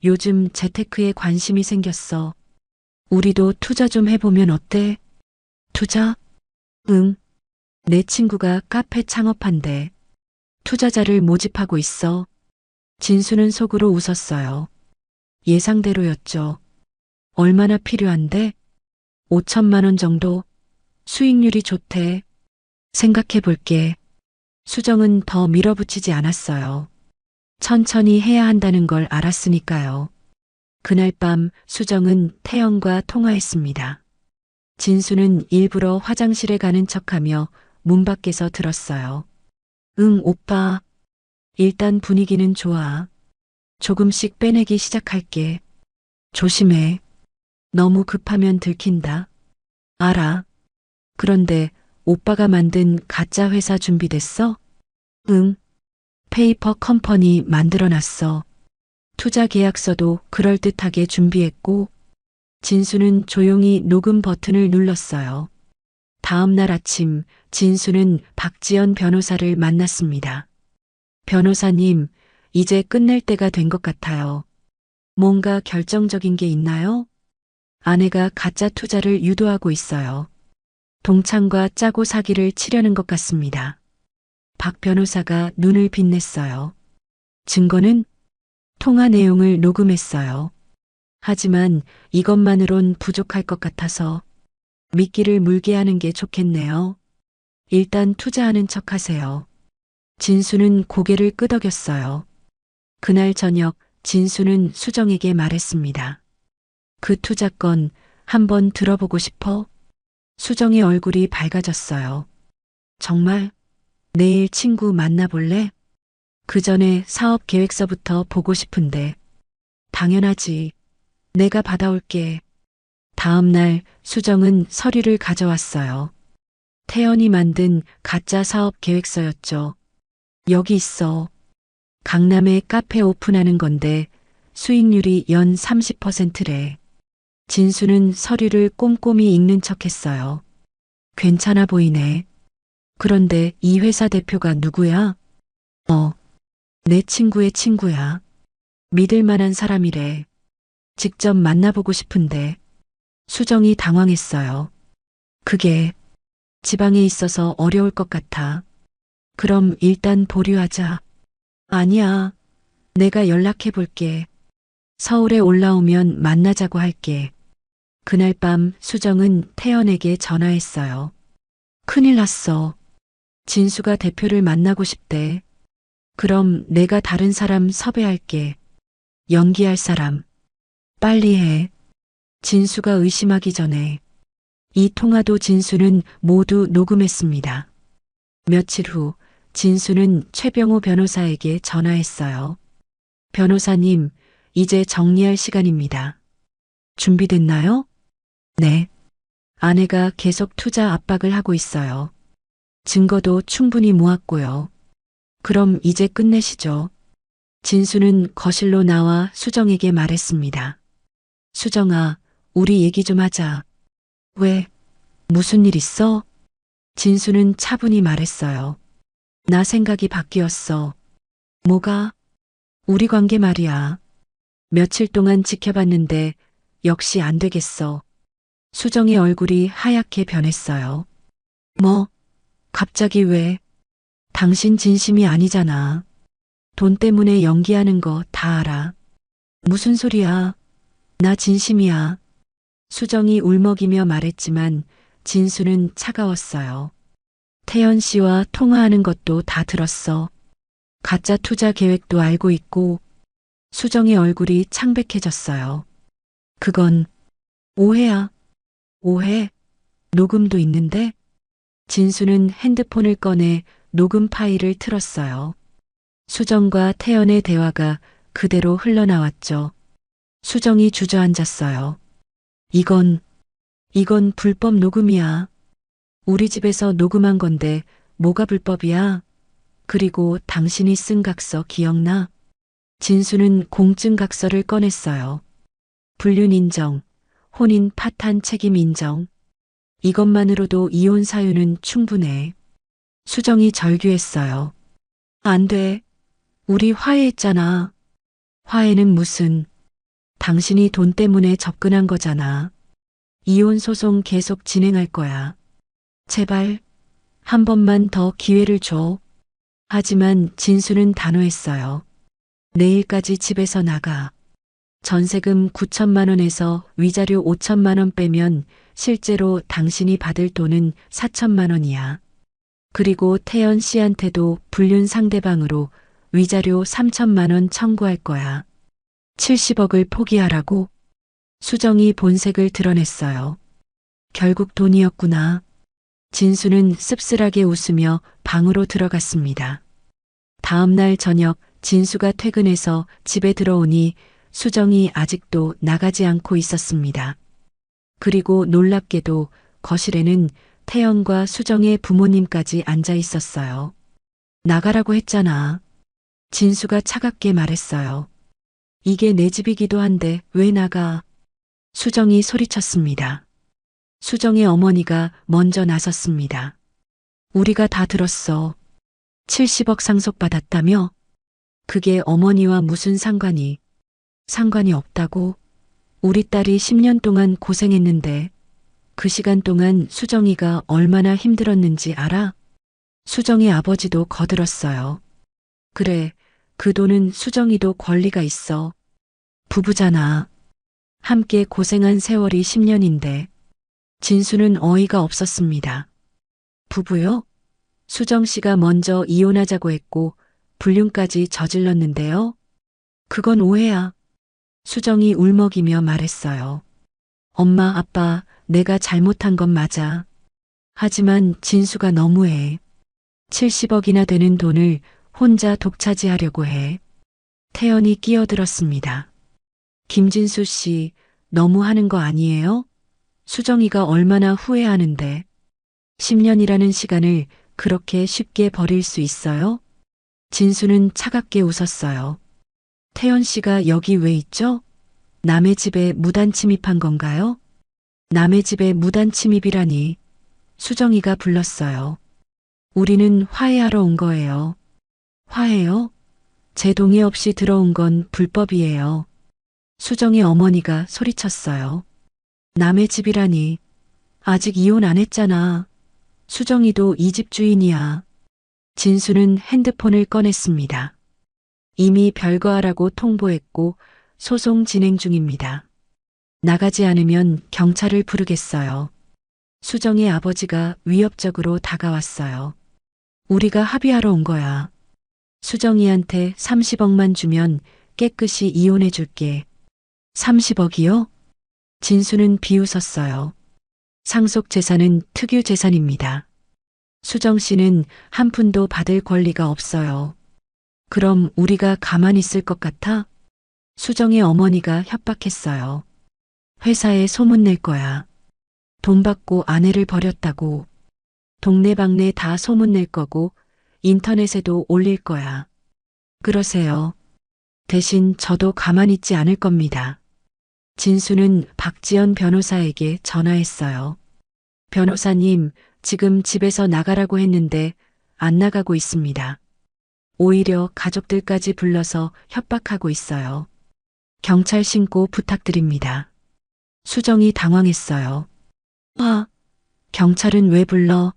요즘 재테크에 관심이 생겼어. 우리도 투자 좀 해보면 어때? 투자? 응. 내 친구가 카페 창업한대. 투자자를 모집하고 있어. 진수는 속으로 웃었어요. 예상대로였죠. 얼마나 필요한데? 5천만 원 정도? 수익률이 좋대. 생각해 볼게. 수정은 더 밀어붙이지 않았어요. 천천히 해야 한다는 걸 알았으니까요. 그날 밤 수정은 태연과 통화했습니다. 진수는 일부러 화장실에 가는 척하며 문 밖에서 들었어요. 응, 오빠. 일단 분위기는 좋아. 조금씩 빼내기 시작할게. 조심해. 너무 급하면 들킨다. 알아. 그런데 오빠가 만든 가짜 회사 준비됐어? 응. 페이퍼 컴퍼니 만들어놨어. 투자 계약서도 그럴듯하게 준비했고, 진수는 조용히 녹음 버튼을 눌렀어요. 다음 날 아침, 진수는 박지연 변호사를 만났습니다. 변호사님, 이제 끝낼 때가 된 것 같아요. 뭔가 결정적인 게 있나요? 아내가 가짜 투자를 유도하고 있어요. 동창과 짜고 사기를 치려는 것 같습니다. 박 변호사가 눈을 빛냈어요. 증거는? 통화 내용을 녹음했어요. 하지만 이것만으론 부족할 것 같아서 미끼를 물게 하는 게 좋겠네요. 일단 투자하는 척 하세요. 진수는 고개를 끄덕였어요. 그날 저녁 진수는 수정에게 말했습니다. 그 투자건 한번 들어보고 싶어? 수정의 얼굴이 밝아졌어요. 정말? 내일 친구 만나볼래? 그 전에 사업 계획서부터 보고 싶은데. 당연하지. 내가 받아올게. 다음 날 수정은 서류를 가져왔어요. 태연이 만든 가짜 사업 계획서였죠. 여기 있어. 강남에 카페 오픈하는 건데 수익률이 연 30%래. 진수는 서류를 꼼꼼히 읽는 척했어요. 괜찮아 보이네. 그런데 이 회사 대표가 누구야? 내 친구의 친구야. 믿을 만한 사람이래. 직접 만나보고 싶은데. 수정이 당황했어요. 그게 지방에 있어서 어려울 것 같아. 그럼 일단 보류하자. 아니야. 내가 연락해 볼게. 서울에 올라오면 만나자고 할게. 그날 밤 수정은 태연에게 전화했어요. 큰일 났어. 진수가 대표를 만나고 싶대. 그럼 내가 다른 사람 섭외할게. 연기할 사람. 빨리 해. 진수가 의심하기 전에. 이 통화도 진수는 모두 녹음했습니다. 며칠 후 진수는 최병호 변호사에게 전화했어요. 변호사님, 이제 정리할 시간입니다. 준비됐나요? 네. 아내가 계속 투자 압박을 하고 있어요. 증거도 충분히 모았고요. 그럼 이제 끝내시죠. 진수는 거실로 나와 수정에게 말했습니다. 수정아, 우리 얘기 좀 하자. 왜? 무슨 일 있어? 진수는 차분히 말했어요. 나 생각이 바뀌었어. 뭐가? 우리 관계 말이야. 며칠 동안 지켜봤는데 역시 안 되겠어. 수정의 얼굴이 하얗게 변했어요. 뭐? 갑자기 왜? 당신 진심이 아니잖아. 돈 때문에 연기하는 거 다 알아. 무슨 소리야? 나 진심이야. 수정이 울먹이며 말했지만 진수는 차가웠어요. 태연 씨와 통화하는 것도 다 들었어. 가짜 투자 계획도 알고 있고. 수정의 얼굴이 창백해졌어요. 그건 오해야. 오해? 녹음도 있는데? 진수는 핸드폰을 꺼내 녹음 파일을 틀었어요. 수정과 태연의 대화가 그대로 흘러나왔죠. 수정이 주저앉았어요. 이건 불법 녹음이야. 우리 집에서 녹음한 건데 뭐가 불법이야? 그리고 당신이 쓴 각서 기억나? 진수는 공증 각서를 꺼냈어요. 불륜 인정, 혼인 파탄 책임 인정. 이것만으로도 이혼 사유는 충분해. 수정이 절규했어요. 안 돼. 우리 화해했잖아. 화해는 무슨. 당신이 돈 때문에 접근한 거잖아. 이혼 소송 계속 진행할 거야. 제발 한 번만 더 기회를 줘. 하지만 진수는 단호했어요. 내일까지 집에서 나가. 전세금 9천만 원에서 위자료 5천만 원 빼면 실제로 당신이 받을 돈은 4천만 원이야. 그리고 태연 씨한테도 불륜 상대방으로 위자료 3천만 원 청구할 거야. 70억을 포기하라고? 수정이 본색을 드러냈어요. 결국 돈이었구나. 진수는 씁쓸하게 웃으며 방으로 들어갔습니다. 다음 날 저녁 진수가 퇴근해서 집에 들어오니 수정이 아직도 나가지 않고 있었습니다. 그리고 놀랍게도 거실에는 태연과 수정의 부모님까지 앉아 있었어요. 나가라고 했잖아. 진수가 차갑게 말했어요. 이게 내 집이기도 한데 왜 나가? 수정이 소리쳤습니다. 수정의 어머니가 먼저 나섰습니다. 우리가 다 들었어. 70억 상속받았다며? 그게 어머니와 무슨 상관이? 상관이 없다고? 우리 딸이 10년 동안 고생했는데 그 시간 동안 수정이가 얼마나 힘들었는지 알아? 수정의 아버지도 거들었어요. 그래, 그 돈은 수정이도 권리가 있어. 부부잖아. 함께 고생한 세월이 10년인데. 진수는 어이가 없었습니다. 부부요? 수정 씨가 먼저 이혼하자고 했고 불륜까지 저질렀는데요. 그건 오해야. 수정이 울먹이며 말했어요. 엄마, 아빠, 내가 잘못한 건 맞아. 하지만 진수가 너무해. 70억이나 되는 돈을 혼자 독차지하려고 해. 태연이 끼어들었습니다. 김진수 씨, 너무 하는 거 아니에요? 수정이가 얼마나 후회하는데. 10년이라는 시간을 그렇게 쉽게 버릴 수 있어요? 진수는 차갑게 웃었어요. 태연 씨가 여기 왜 있죠? 남의 집에 무단 침입한 건가요? 남의 집에 무단 침입이라니. 수정이가 불렀어요. 우리는 화해하러 온 거예요. 화해요? 제 동의 없이 들어온 건 불법이에요. 수정의 어머니가 소리쳤어요. 남의 집이라니. 아직 이혼 안 했잖아. 수정이도 이 집 주인이야. 진수는 핸드폰을 꺼냈습니다. 이미 별거하라고 통보했고 소송 진행 중입니다. 나가지 않으면 경찰을 부르겠어요. 수정의 아버지가 위협적으로 다가왔어요. 우리가 합의하러 온 거야. 수정이한테 30억만 주면 깨끗이 이혼해 줄게. 30억이요? 진수는 비웃었어요. 상속 재산은 특유 재산입니다. 수정 씨는 한 푼도 받을 권리가 없어요. 그럼 우리가 가만히 있을 것 같아? 수정의 어머니가 협박했어요. 회사에 소문낼 거야. 돈 받고 아내를 버렸다고. 동네방네 다 소문낼 거고 인터넷에도 올릴 거야. 그러세요. 대신 저도 가만히 있지 않을 겁니다. 진수는 박지연 변호사에게 전화했어요. 변호사님, 지금 집에서 나가라고 했는데 안 나가고 있습니다. 오히려 가족들까지 불러서 협박하고 있어요. 경찰 신고 부탁드립니다. 수정이 당황했어요. 경찰은 왜 불러?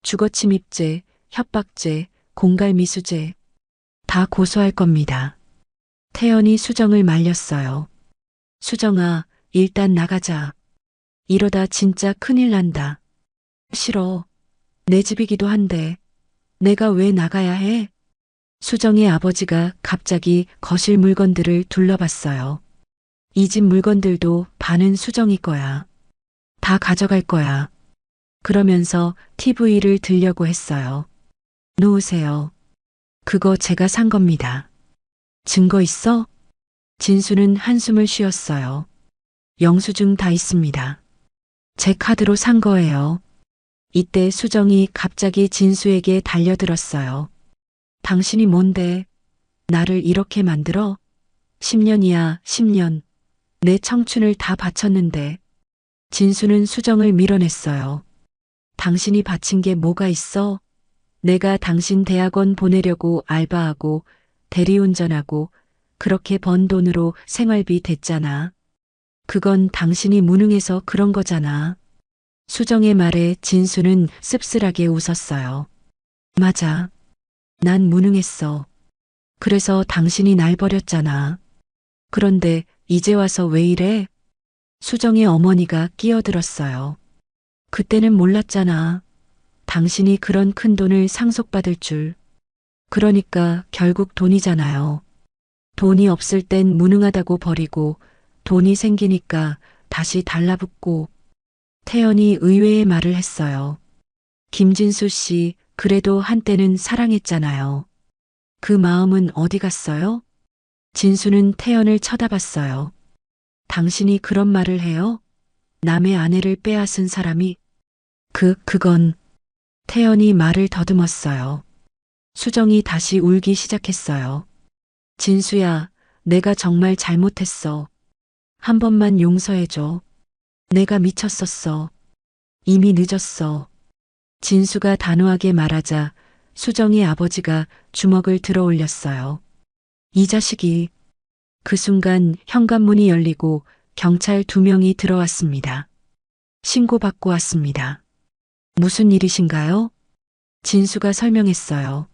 주거침입죄, 협박죄, 공갈미수죄 다 고소할 겁니다. 태연이 수정을 말렸어요. 수정아, 일단 나가자. 이러다 진짜 큰일 난다. 싫어. 내 집이기도 한데 내가 왜 나가야 해? 수정의 아버지가 갑자기 거실 물건들을 둘러봤어요. 이 집 물건들도 반은 수정이 거야. 다 가져갈 거야. 그러면서 TV를 들려고 했어요. 놓으세요. 그거 제가 산 겁니다. 증거 있어? 진수는 한숨을 쉬었어요. 영수증 다 있습니다. 제 카드로 산 거예요. 이때 수정이 갑자기 진수에게 달려들었어요. 당신이 뭔데? 나를 이렇게 만들어? 10년이야, 10년. 내 청춘을 다 바쳤는데. 진수는 수정을 밀어냈어요. 당신이 바친 게 뭐가 있어? 내가 당신 대학원 보내려고 알바하고 대리운전하고 그렇게 번 돈으로 생활비 댔잖아. 그건 당신이 무능해서 그런 거잖아. 수정의 말에 진수는 씁쓸하게 웃었어요. 맞아. 난 무능했어. 그래서 당신이 날 버렸잖아. 그런데 이제 와서 왜 이래? 수정의 어머니가 끼어들었어요. 그때는 몰랐잖아. 당신이 그런 큰 돈을 상속받을 줄. 그러니까 결국 돈이잖아요. 돈이 없을 땐 무능하다고 버리고 돈이 생기니까 다시 달라붙고. 태연이 의외의 말을 했어요. 김진수 씨, 그래도 한때는 사랑했잖아요. 그 마음은 어디 갔어요? 진수는 태연을 쳐다봤어요. 당신이 그런 말을 해요? 남의 아내를 빼앗은 사람이? 그건. 태연이 말을 더듬었어요. 수정이 다시 울기 시작했어요. 진수야, 내가 정말 잘못했어. 한 번만 용서해줘. 내가 미쳤었어. 이미 늦었어. 진수가 단호하게 말하자 수정의 아버지가 주먹을 들어 올렸어요. 이 자식이. 그 순간 현관문이 열리고 경찰 2명이 들어왔습니다. 신고받고 왔습니다. 무슨 일이신가요? 진수가 설명했어요.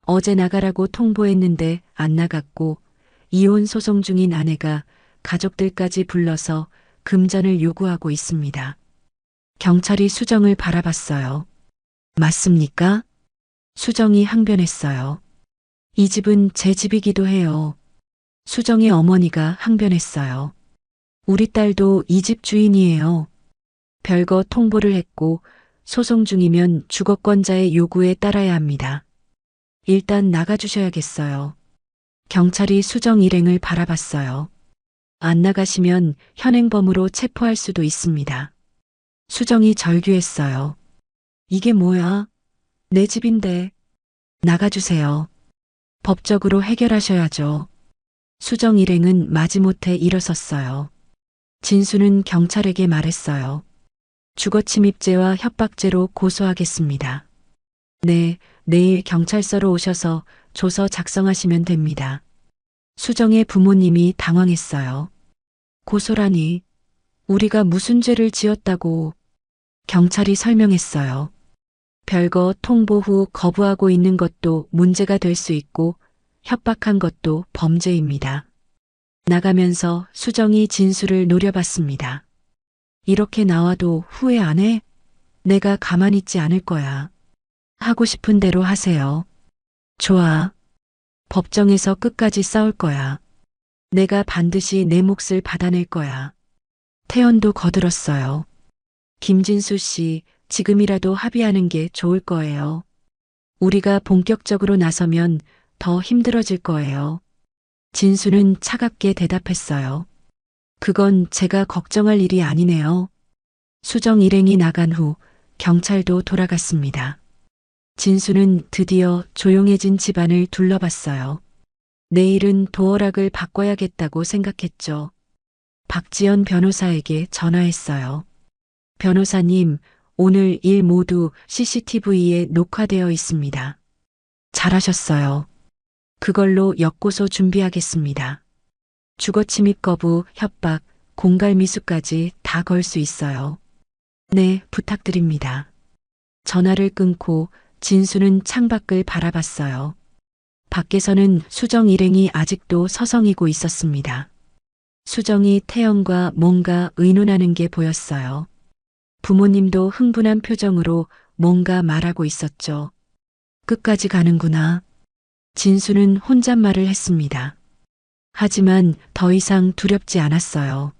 어제 나가라고 통보했는데 안 나갔고 이혼 소송 중인 아내가 가족들까지 불러서 금전을 요구하고 있습니다. 경찰이 수정을 바라봤어요. 맞습니까? 수정이 항변했어요. 이 집은 제 집이기도 해요. 수정의 어머니가 항변했어요. 우리 딸도 이 집 주인이에요. 별거 통보를 했고 소송 중이면 주거권자의 요구에 따라야 합니다. 일단 나가주셔야겠어요. 경찰이 수정 일행을 바라봤어요. 안 나가시면 현행범으로 체포할 수도 있습니다. 수정이 절규했어요. 이게 뭐야? 내 집인데. 나가주세요. 법적으로 해결하셔야죠. 수정 일행은 마지못해 일어섰어요. 진수는 경찰에게 말했어요. 주거침입죄와 협박죄로 고소하겠습니다. 네, 내일 경찰서로 오셔서 조서 작성하시면 됩니다. 수정의 부모님이 당황했어요. 고소라니, 우리가 무슨 죄를 지었다고. 경찰이 설명했어요. 별거 통보 후 거부하고 있는 것도 문제가 될 수 있고 협박한 것도 범죄입니다. 나가면서 수정이 진수를 노려봤습니다. 이렇게 나와도 후회 안 해? 내가 가만히 있지 않을 거야. 하고 싶은 대로 하세요. 좋아. 법정에서 끝까지 싸울 거야. 내가 반드시 내 몫을 받아낼 거야. 태연도 거들었어요. 김진수 씨, 지금이라도 합의하는 게 좋을 거예요. 우리가 본격적으로 나서면 더 힘들어질 거예요. 진수는 차갑게 대답했어요. 그건 제가 걱정할 일이 아니네요. 수정 일행이 나간 후 경찰도 돌아갔습니다. 진수는 드디어 조용해진 집안을 둘러봤어요. 내일은 도어락을 바꿔야겠다고 생각했죠. 박지연 변호사에게 전화했어요. 변호사님, 오늘 일 모두 CCTV에 녹화되어 있습니다. 잘하셨어요. 그걸로 역고소 준비하겠습니다. 주거침입 거부, 협박, 공갈미수까지 다 걸 수 있어요. 네, 부탁드립니다. 전화를 끊고 진수는 창밖을 바라봤어요. 밖에서는 수정 일행이 아직도 서성이고 있었습니다. 수정이 태연과 뭔가 의논하는 게 보였어요. 부모님도 흥분한 표정으로 뭔가 말하고 있었죠. 끝까지 가는구나. 진수는 혼잣말을 했습니다. 하지만 더 이상 두렵지 않았어요.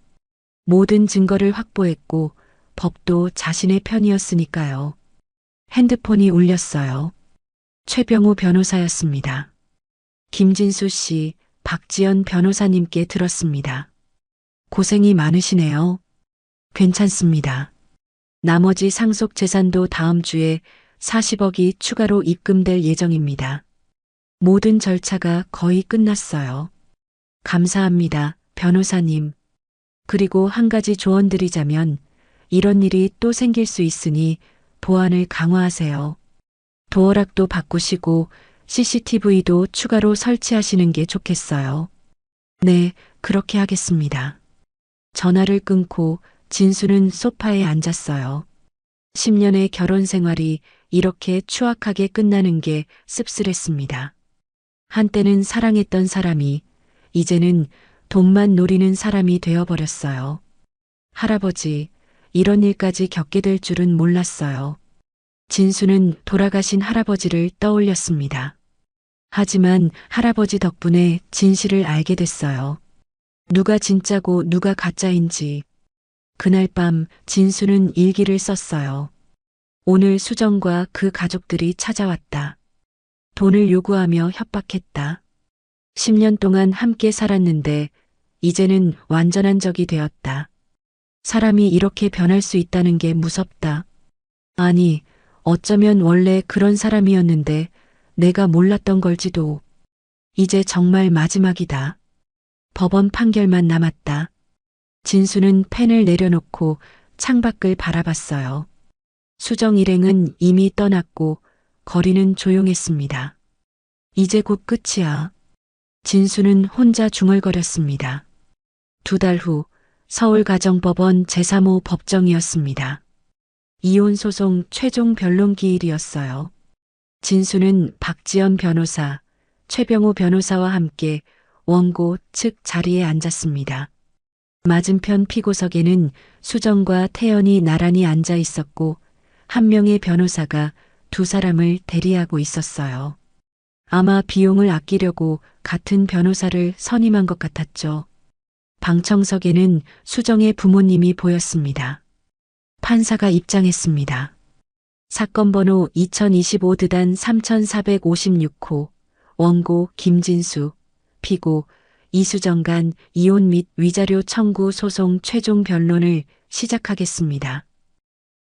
모든 증거를 확보했고 법도 자신의 편이었으니까요. 핸드폰이 울렸어요. 최병우 변호사였습니다. 김진수 씨, 박지연 변호사님께 들었습니다. 고생이 많으시네요. 괜찮습니다. 나머지 상속 재산도 다음 주에 40억이 추가로 입금될 예정입니다. 모든 절차가 거의 끝났어요. 감사합니다, 변호사님. 그리고 한 가지 조언드리자면 이런 일이 또 생길 수 있으니 보안을 강화하세요. 도어락도 바꾸시고 CCTV도 추가로 설치하시는 게 좋겠어요. 네, 그렇게 하겠습니다. 전화를 끊고 진수는 소파에 앉았어요. 10년의 결혼 생활이 이렇게 추악하게 끝나는 게 씁쓸했습니다. 한때는 사랑했던 사람이 이제는 돈만 노리는 사람이 되어버렸어요. 할아버지, 이런 일까지 겪게 될 줄은 몰랐어요. 진수는 돌아가신 할아버지를 떠올렸습니다. 하지만 할아버지 덕분에 진실을 알게 됐어요. 누가 진짜고 누가 가짜인지. 그날 밤 진수는 일기를 썼어요. 오늘 수정과 그 가족들이 찾아왔다. 돈을 요구하며 협박했다. 10년 동안 함께 살았는데 이제는 완전한 적이 되었다. 사람이 이렇게 변할 수 있다는 게 무섭다. 아니, 어쩌면 원래 그런 사람이었는데 내가 몰랐던 걸지도. 이제 정말 마지막이다. 법원 판결만 남았다. 진수는 펜을 내려놓고 창밖을 바라봤어요. 수정 일행은 이미 떠났고 거리는 조용했습니다. 이제 곧 끝이야. 진수는 혼자 중얼거렸습니다. 2달 후 서울가정법원 제3호 법정이었습니다. 이혼 소송 최종 변론 기일이었어요. 진수는 박지연 변호사, 최병우 변호사와 함께 원고 측 자리에 앉았습니다. 맞은편 피고석에는 수정과 태연이 나란히 앉아 있었고 한 명의 변호사가 두 사람을 대리하고 있었어요. 아마 비용을 아끼려고 같은 변호사를 선임한 것 같았죠. 방청석에는 수정의 부모님이 보였습니다. 판사가 입장했습니다. 사건 번호 2025드단 3456호, 원고 김진수, 피고 이수정 간 이혼 및 위자료 청구 소송 최종 변론을 시작하겠습니다.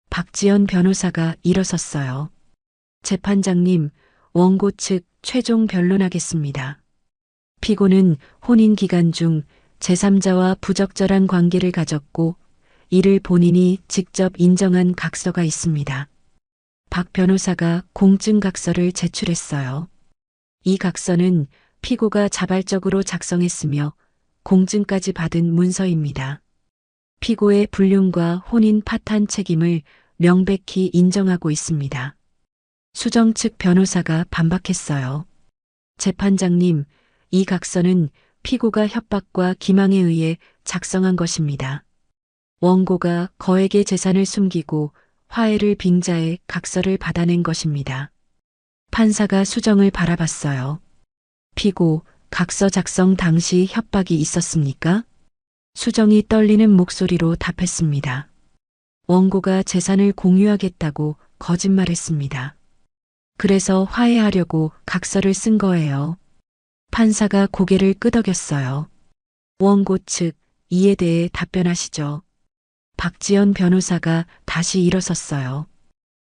박지연 변호사가 일어섰어요. 재판장님, 원고 측 최종 변론하겠습니다. 피고는 혼인 기간 중 제3자와 부적절한 관계를 가졌고 이를 본인이 직접 인정한 각서가 있습니다. 박 변호사가 공증 각서를 제출했어요. 이 각서는 피고가 자발적으로 작성했으며 공증까지 받은 문서입니다. 피고의 불륜과 혼인 파탄 책임을 명백히 인정하고 있습니다. 수정 측 변호사가 반박했어요. 재판장님, 이 각서는 피고가 협박과 기망에 의해 작성한 것입니다. 원고가 거액의 재산을 숨기고 화해를 빙자해 각서를 받아낸 것입니다. 판사가 수정을 바라봤어요. 피고, 각서 작성 당시 협박이 있었습니까? 수정이 떨리는 목소리로 답했습니다. 원고가 재산을 공유하겠다고 거짓말했습니다. 그래서 화해하려고 각서를 쓴 거예요. 판사가 고개를 끄덕였어요. 원고 측, 이에 대해 답변하시죠. 박지연 변호사가 다시 일어섰어요.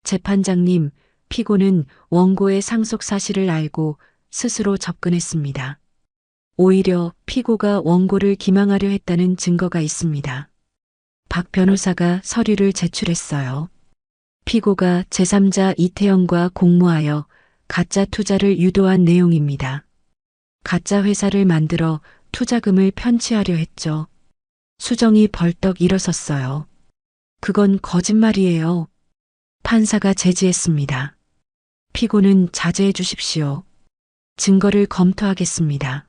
재판장님, 피고는 원고의 상속 사실을 알고 스스로 접근했습니다. 오히려 피고가 원고를 기망하려 했다는 증거가 있습니다. 박 변호사가 서류를 제출했어요. 피고가 제3자 이태영과 공모하여 가짜 투자를 유도한 내용입니다. 가짜 회사를 만들어 투자금을 편취하려 했죠. 수정이 벌떡 일어섰어요. 그건 거짓말이에요. 판사가 제지했습니다. 피고는 자제해 주십시오. 증거를 검토하겠습니다.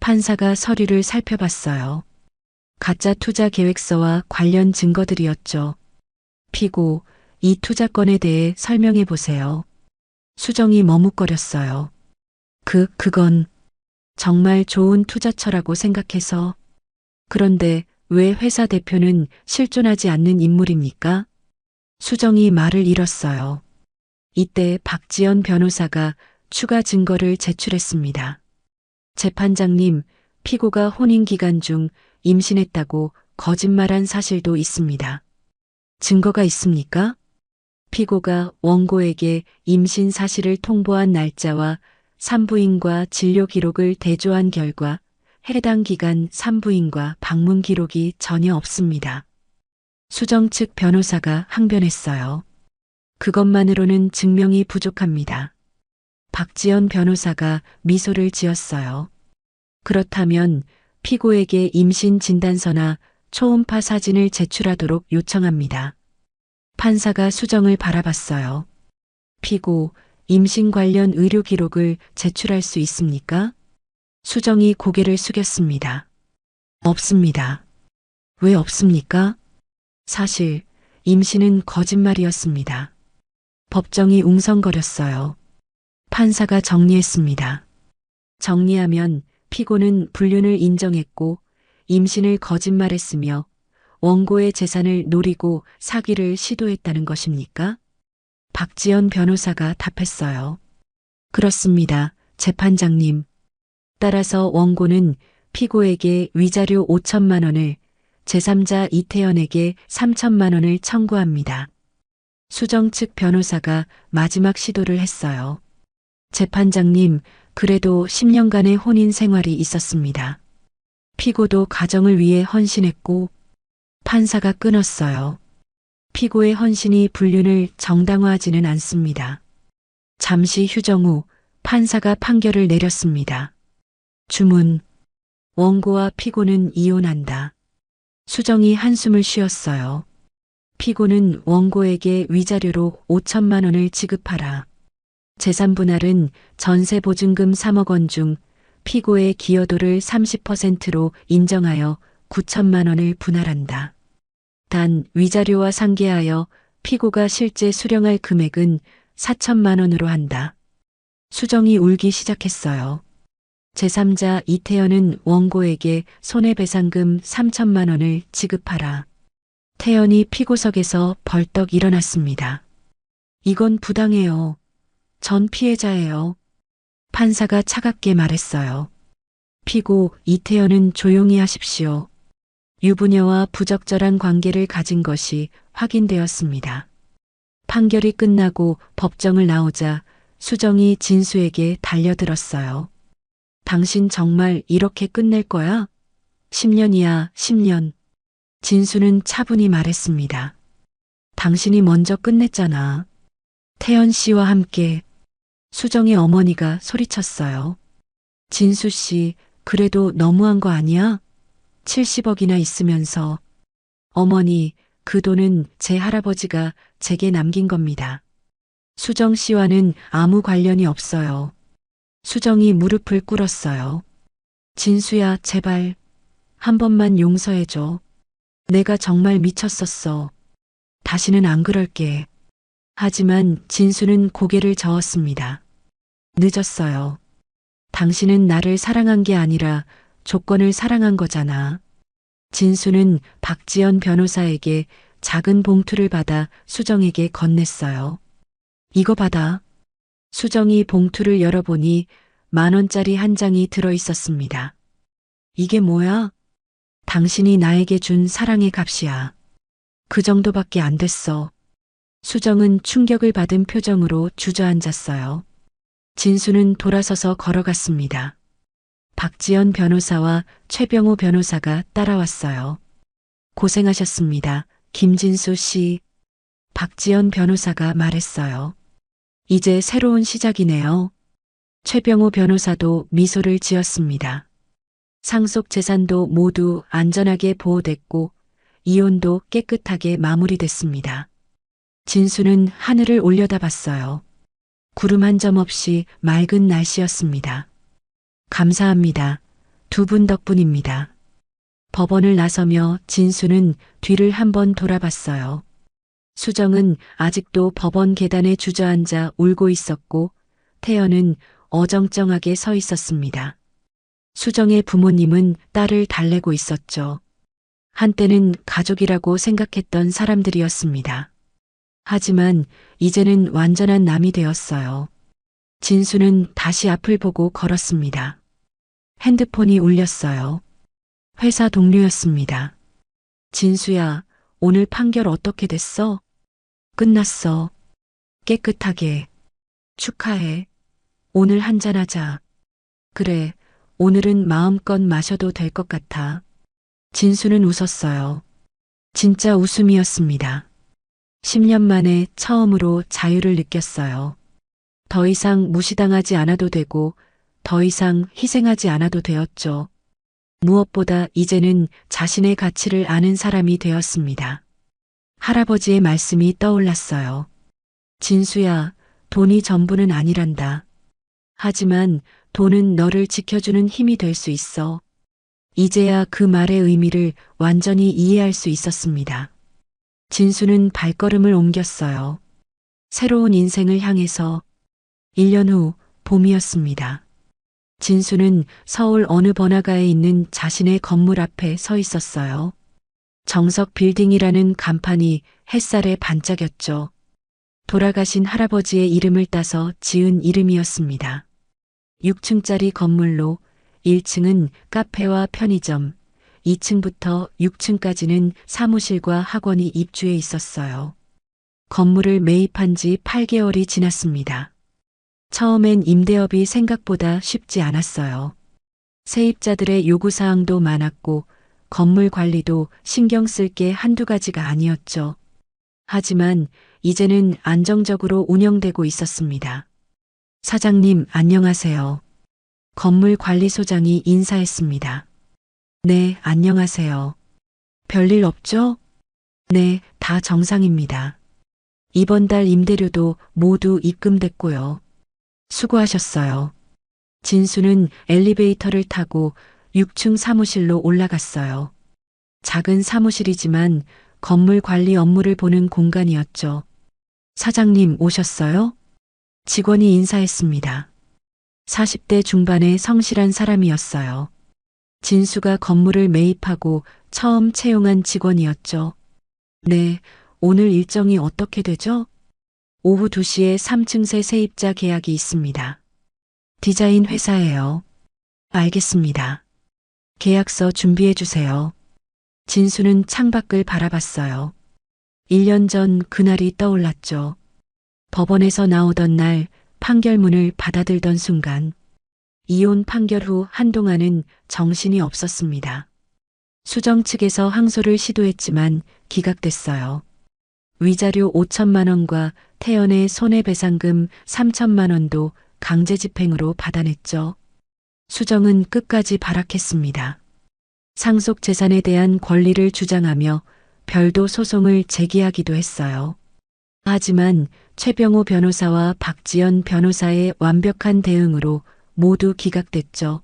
판사가 서류를 살펴봤어요. 가짜 투자 계획서와 관련 증거들이었죠. 피고, 이 투자건에 대해 설명해 보세요. 수정이 머뭇거렸어요. 그건 정말 좋은 투자처라고 생각해서. 그런데 왜 회사 대표는 실존하지 않는 인물입니까? 수정이 말을 잃었어요. 이때 박지연 변호사가 추가 증거를 제출했습니다. 재판장님, 피고가 혼인 기간 중 임신했다고 거짓말한 사실도 있습니다. 증거가 있습니까? 피고가 원고에게 임신 사실을 통보한 날짜와 산부인과 진료 기록을 대조한 결과 해당 기간 산부인과 방문 기록이 전혀 없습니다. 수정 측 변호사가 항변했어요. 그것만으로는 증명이 부족합니다. 박지연 변호사가 미소를 지었어요. 그렇다면 피고에게 임신 진단서나 초음파 사진을 제출하도록 요청합니다. 판사가 수정을 바라봤어요. 피고, 임신 관련 의료 기록을 제출할 수 있습니까? 수정이 고개를 숙였습니다. 없습니다. 왜 없습니까? 사실 임신은 거짓말이었습니다. 법정이 웅성거렸어요. 판사가 정리했습니다. 정리하면 피고는 불륜을 인정했고 임신을 거짓말했으며 원고의 재산을 노리고 사기를 시도했다는 것입니까? 박지연 변호사가 답했어요. 그렇습니다, 재판장님. 따라서 원고는 피고에게 위자료 5천만 원을, 제3자 이태연에게 3천만 원을 청구합니다. 수정 측 변호사가 마지막 시도를 했어요. 재판장님, 그래도 10년간의 혼인 생활이 있었습니다. 피고도 가정을 위해 헌신했고. 판사가 끊었어요. 피고의 헌신이 불륜을 정당화하지는 않습니다. 잠시 휴정 후 판사가 판결을 내렸습니다. 주문. 원고와 피고는 이혼한다. 수정이 한숨을 쉬었어요. 피고는 원고에게 위자료로 5천만 원을 지급하라. 재산분할은 전세보증금 3억 원 중 피고의 기여도를 30%로 인정하여 9천만 원을 분할한다. 단 위자료와 상계하여 피고가 실제 수령할 금액은 4천만 원으로 한다. 수정이 울기 시작했어요. 제3자 이태연은 원고에게 손해배상금 3천만 원을 지급하라. 태연이 피고석에서 벌떡 일어났습니다. 이건 부당해요. 전 피해자예요. 판사가 차갑게 말했어요. 피고 이태연은 조용히 하십시오. 유부녀와 부적절한 관계를 가진 것이 확인되었습니다. 판결이 끝나고 법정을 나오자 수정이 진수에게 달려들었어요. 당신 정말 이렇게 끝낼 거야? 10년이야, 10년. 진수는 차분히 말했습니다. 당신이 먼저 끝냈잖아. 태연 씨와 함께. 수정의 어머니가 소리쳤어요. 진수 씨, 그래도 너무한 거 아니야? 70억이나 있으면서. 어머니, 그 돈은 제 할아버지가 제게 남긴 겁니다. 수정 씨와는 아무 관련이 없어요. 수정이 무릎을 꿇었어요. 진수야, 제발. 한 번만 용서해줘. 내가 정말 미쳤었어. 다시는 안 그럴게. 하지만 진수는 고개를 저었습니다. 늦었어요. 당신은 나를 사랑한 게 아니라 조건을 사랑한 거잖아. 진수는 박지연 변호사에게 작은 봉투를 받아 수정에게 건넸어요. 이거 받아. 수정이 봉투를 열어보니 10,000원짜리 한 장이 들어 있었습니다. 이게 뭐야? 당신이 나에게 준 사랑의 값이야. 그 정도밖에 안 됐어. 수정은 충격을 받은 표정으로 주저앉았어요. 진수는 돌아서서 걸어갔습니다. 박지연 변호사와 최병호 변호사가 따라왔어요. 고생하셨습니다. 김진수 씨. 박지연 변호사가 말했어요. 이제 새로운 시작이네요. 최병호 변호사도 미소를 지었습니다. 상속 재산도 모두 안전하게 보호됐고 이혼도 깨끗하게 마무리됐습니다. 진수는 하늘을 올려다봤어요. 구름 한 점 없이 맑은 날씨였습니다. 감사합니다. 두 분 덕분입니다. 법원을 나서며 진수는 뒤를 한번 돌아봤어요. 수정은 아직도 법원 계단에 주저앉아 울고 있었고 태연은 어정쩡하게 서 있었습니다. 수정의 부모님은 딸을 달래고 있었죠. 한때는 가족이라고 생각했던 사람들이었습니다. 하지만 이제는 완전한 남이 되었어요. 진수는 다시 앞을 보고 걸었습니다. 핸드폰이 울렸어요. 회사 동료였습니다. 진수야, 오늘 판결 어떻게 됐어? 끝났어. 깨끗하게. 축하해. 오늘 한잔하자. 그래, 오늘은 마음껏 마셔도 될 것 같아. 진수는 웃었어요. 진짜 웃음이었습니다. 10년 만에 처음으로 자유를 느꼈어요. 더 이상 무시당하지 않아도 되고, 더 이상 희생하지 않아도 되었죠. 무엇보다 이제는 자신의 가치를 아는 사람이 되었습니다. 할아버지의 말씀이 떠올랐어요. 진수야, 돈이 전부는 아니란다. 하지만 돈은 너를 지켜주는 힘이 될 수 있어. 이제야 그 말의 의미를 완전히 이해할 수 있었습니다. 진수는 발걸음을 옮겼어요. 새로운 인생을 향해서 1년 후 봄이었습니다. 진수는 서울 어느 번화가에 있는 자신의 건물 앞에 서 있었어요. 정석 빌딩이라는 간판이 햇살에 반짝였죠. 돌아가신 할아버지의 이름을 따서 지은 이름이었습니다. 6층짜리 건물로 1층은 카페와 편의점, 2층부터 6층까지는 사무실과 학원이 입주해 있었어요. 건물을 매입한 지 8개월이 지났습니다. 처음엔 임대업이 생각보다 쉽지 않았어요. 세입자들의 요구사항도 많았고 건물 관리도 신경 쓸 게 한두 가지가 아니었죠. 하지만 이제는 안정적으로 운영되고 있었습니다. 사장님, 안녕하세요. 건물관리소장이 인사했습니다. 네, 안녕하세요. 별일 없죠? 네, 다 정상입니다. 이번 달 임대료도 모두 입금됐고요. 수고하셨어요. 진수는 엘리베이터를 타고 6층 사무실로 올라갔어요. 작은 사무실이지만 건물 관리 업무를 보는 공간이었죠. 사장님 오셨어요? 직원이 인사했습니다. 40대 중반의 성실한 사람이었어요. 진수가 건물을 매입하고 처음 채용한 직원이었죠. 네, 오늘 일정이 어떻게 되죠? 오후 2시에 3층 새 세입자 계약이 있습니다. 디자인 회사예요. 알겠습니다. 계약서 준비해 주세요. 진수는 창밖을 바라봤어요. 1년 전 그날이 떠올랐죠. 법원에서 나오던 날 판결문을 받아들던 순간 이혼 판결 후 한동안은 정신이 없었습니다. 수정 측에서 항소를 시도했지만 기각됐어요. 위자료 5천만 원과 태연의 손해배상금 3천만 원도 강제집행으로 받아냈죠. 수정은 끝까지 발악했습니다. 상속 재산에 대한 권리를 주장하며 별도 소송을 제기하기도 했어요. 하지만 최병호 변호사와 박지연 변호사의 완벽한 대응으로 모두 기각됐죠.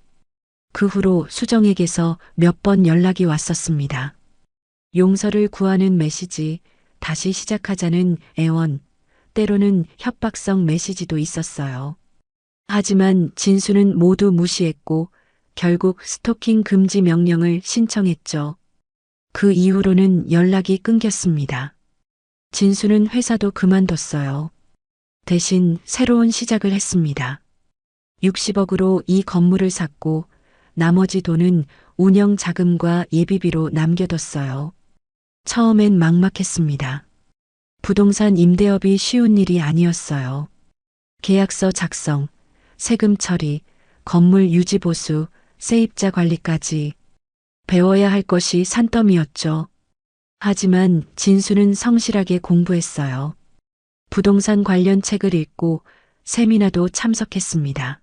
그 후로 수정에게서 몇 번 연락이 왔었습니다. 용서를 구하는 메시지, 다시 시작하자는 애원, 때로는 협박성 메시지도 있었어요. 하지만 진수는 모두 무시했고 결국 스토킹 금지 명령을 신청했죠. 그 이후로는 연락이 끊겼습니다. 진수는 회사도 그만뒀어요. 대신 새로운 시작을 했습니다. 60억으로 이 건물을 샀고 나머지 돈은 운영 자금과 예비비로 남겨뒀어요. 처음엔 막막했습니다. 부동산 임대업이 쉬운 일이 아니었어요. 계약서 작성, 세금 처리, 건물 유지 보수, 세입자 관리까지 배워야 할 것이 산더미였죠. 하지만 진수는 성실하게 공부했어요. 부동산 관련 책을 읽고 세미나도 참석했습니다.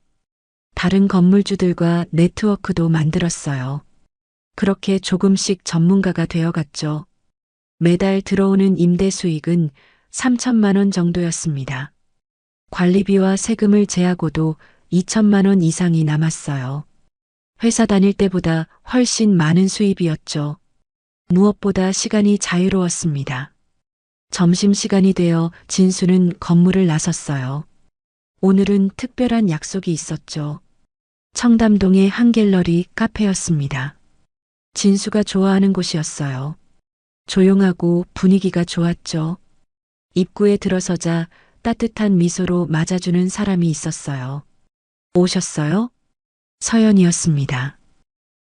다른 건물주들과 네트워크도 만들었어요. 그렇게 조금씩 전문가가 되어갔죠. 매달 들어오는 임대 수익은 3천만 원 정도였습니다. 관리비와 세금을 제하고도 2천만 원 이상이 남았어요. 회사 다닐 때보다 훨씬 많은 수입이었죠. 무엇보다 시간이 자유로웠습니다. 점심시간이 되어 진수는 건물을 나섰어요. 오늘은 특별한 약속이 있었죠. 청담동의 한 갤러리 카페였습니다. 진수가 좋아하는 곳이었어요. 조용하고 분위기가 좋았죠. 입구에 들어서자 따뜻한 미소로 맞아주는 사람이 있었어요. 오셨어요? 서연이었습니다.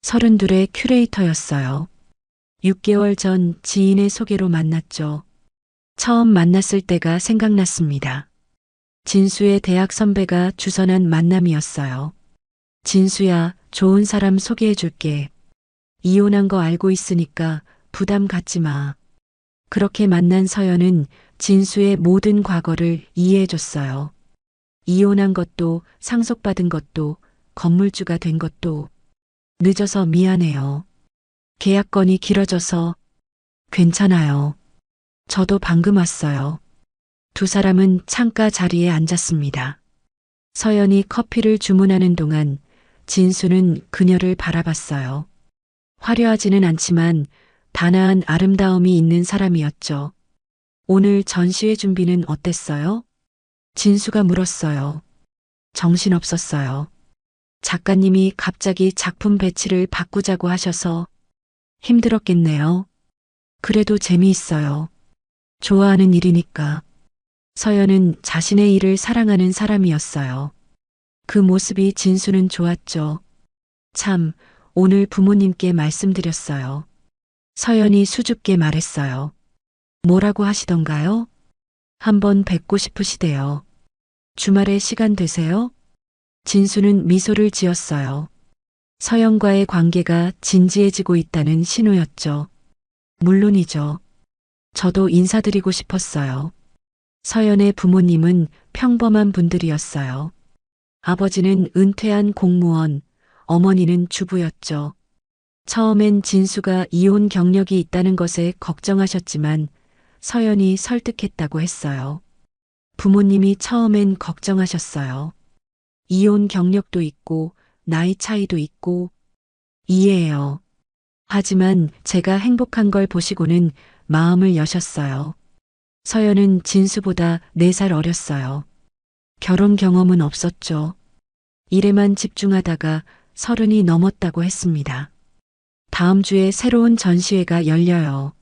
32의 큐레이터였어요. 6개월 전 지인의 소개로 만났죠. 처음 만났을 때가 생각났습니다. 진수의 대학 선배가 주선한 만남이었어요. 진수야, 좋은 사람 소개해 줄게. 이혼한 거 알고 있으니까 부담 갖지 마. 그렇게 만난 서연은 진수의 모든 과거를 이해해 줬어요. 이혼한 것도 상속받은 것도 건물주가 된 것도 늦어서 미안해요. 계약건이 길어져서 괜찮아요. 저도 방금 왔어요. 두 사람은 창가 자리에 앉았습니다. 서연이 커피를 주문하는 동안 진수는 그녀를 바라봤어요. 화려하지는 않지만 단아한 아름다움이 있는 사람이었죠. 오늘 전시회 준비는 어땠어요? 진수가 물었어요. 정신없었어요. 작가님이 갑자기 작품 배치를 바꾸자고 하셔서 힘들었겠네요. 그래도 재미있어요. 좋아하는 일이니까. 서연은 자신의 일을 사랑하는 사람이었어요. 그 모습이 진수는 좋았죠. 참, 오늘 부모님께 말씀드렸어요. 서연이 수줍게 말했어요. 뭐라고 하시던가요? 한번 뵙고 싶으시대요. 주말에 시간 되세요? 진수는 미소를 지었어요. 서연과의 관계가 진지해지고 있다는 신호였죠. 물론이죠. 저도 인사드리고 싶었어요. 서연의 부모님은 평범한 분들이었어요. 아버지는 은퇴한 공무원, 어머니는 주부였죠. 처음엔 진수가 이혼 경력이 있다는 것에 걱정하셨지만 서연이 설득했다고 했어요. 부모님이 처음엔 걱정하셨어요. 이혼 경력도 있고 나이 차이도 있고 이해해요. 하지만 제가 행복한 걸 보시고는 마음을 여셨어요. 서연은 진수보다 4살 어렸어요. 결혼 경험은 없었죠. 일에만 집중하다가 30이 넘었다고 했습니다. 다음 주에 새로운 전시회가 열려요.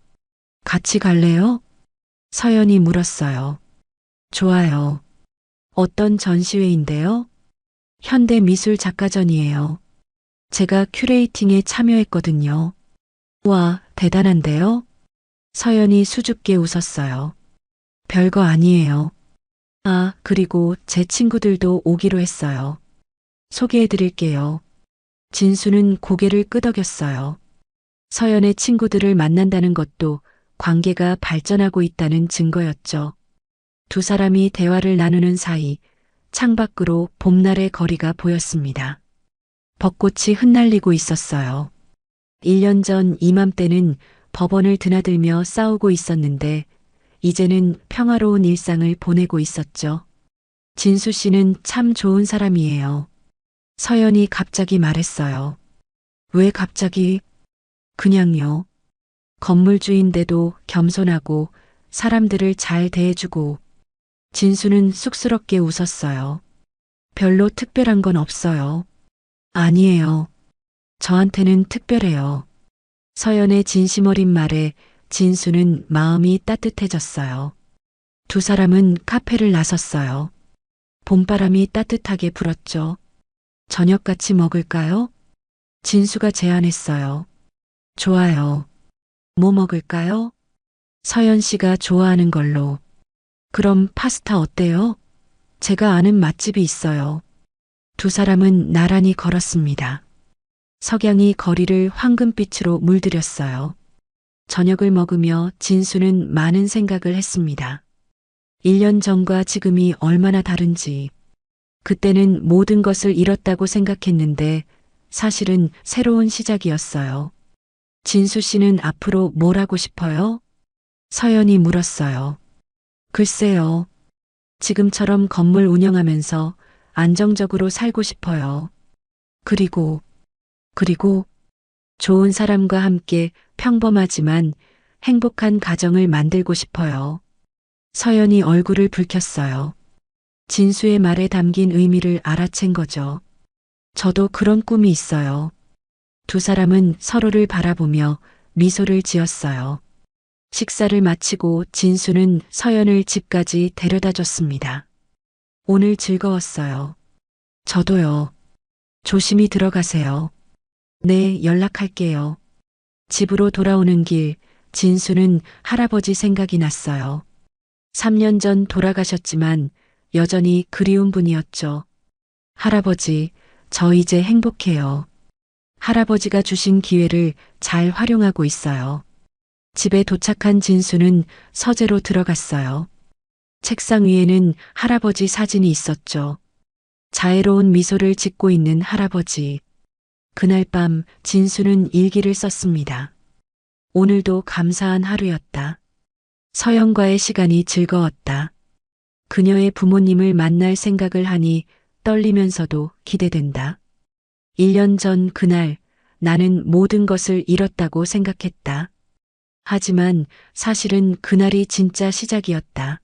같이 갈래요? 서연이 물었어요. 좋아요. 어떤 전시회인데요? 현대미술작가전이에요. 제가 큐레이팅에 참여했거든요. 와, 대단한데요? 서연이 수줍게 웃었어요. 별거 아니에요. 아, 그리고 제 친구들도 오기로 했어요. 소개해 드릴게요. 진수는 고개를 끄덕였어요. 서연의 친구들을 만난다는 것도 관계가 발전하고 있다는 증거였죠. 두 사람이 대화를 나누는 사이 창밖으로 봄날의 거리가 보였습니다. 벚꽃이 흩날리고 있었어요. 1년 전 이맘때는 법원을 드나들며 싸우고 있었는데 이제는 평화로운 일상을 보내고 있었죠. 진수 씨는 참 좋은 사람이에요. 서연이 갑자기 말했어요. 왜 갑자기? 그냥요. 건물주인데도 겸손하고 사람들을 잘 대해주고. 진수는 쑥스럽게 웃었어요. 별로 특별한 건 없어요. 아니에요. 저한테는 특별해요. 서연의 진심 어린 말에 진수는 마음이 따뜻해졌어요. 두 사람은 카페를 나섰어요. 봄바람이 따뜻하게 불었죠. 저녁 같이 먹을까요? 진수가 제안했어요. 좋아요. 뭐 먹을까요? 서연 씨가 좋아하는 걸로. 그럼 파스타 어때요? 제가 아는 맛집이 있어요. 두 사람은 나란히 걸었습니다. 석양이 거리를 황금빛으로 물들였어요. 저녁을 먹으며 진수는 많은 생각을 했습니다. 1년 전과 지금이 얼마나 다른지. 그때는 모든 것을 잃었다고 생각했는데 사실은 새로운 시작이었어요. 진수 씨는 앞으로 뭘 하고 싶어요? 서연이 물었어요. 글쎄요. 지금처럼 건물 운영하면서 안정적으로 살고 싶어요. 그리고 좋은 사람과 함께 평범하지만 행복한 가정을 만들고 싶어요. 서연이 얼굴을 붉혔어요. 진수의 말에 담긴 의미를 알아챈 거죠. 저도 그런 꿈이 있어요. 두 사람은 서로를 바라보며 미소를 지었어요. 식사를 마치고 진수는 서연을 집까지 데려다 줬습니다. 오늘 즐거웠어요. 저도요. 조심히 들어가세요. 네, 연락할게요. 집으로 돌아오는 길, 진수는 할아버지 생각이 났어요. 3년 전 돌아가셨지만 여전히 그리운 분이었죠. 할아버지, 저 이제 행복해요. 할아버지가 주신 기회를 잘 활용하고 있어요. 집에 도착한 진수는 서재로 들어갔어요. 책상 위에는 할아버지 사진이 있었죠. 자애로운 미소를 짓고 있는 할아버지. 그날 밤 진수는 일기를 썼습니다. 오늘도 감사한 하루였다. 서연과의 시간이 즐거웠다. 그녀의 부모님을 만날 생각을 하니 떨리면서도 기대된다. 1년 전 그날 나는 모든 것을 잃었다고 생각했다. 하지만 사실은 그날이 진짜 시작이었다.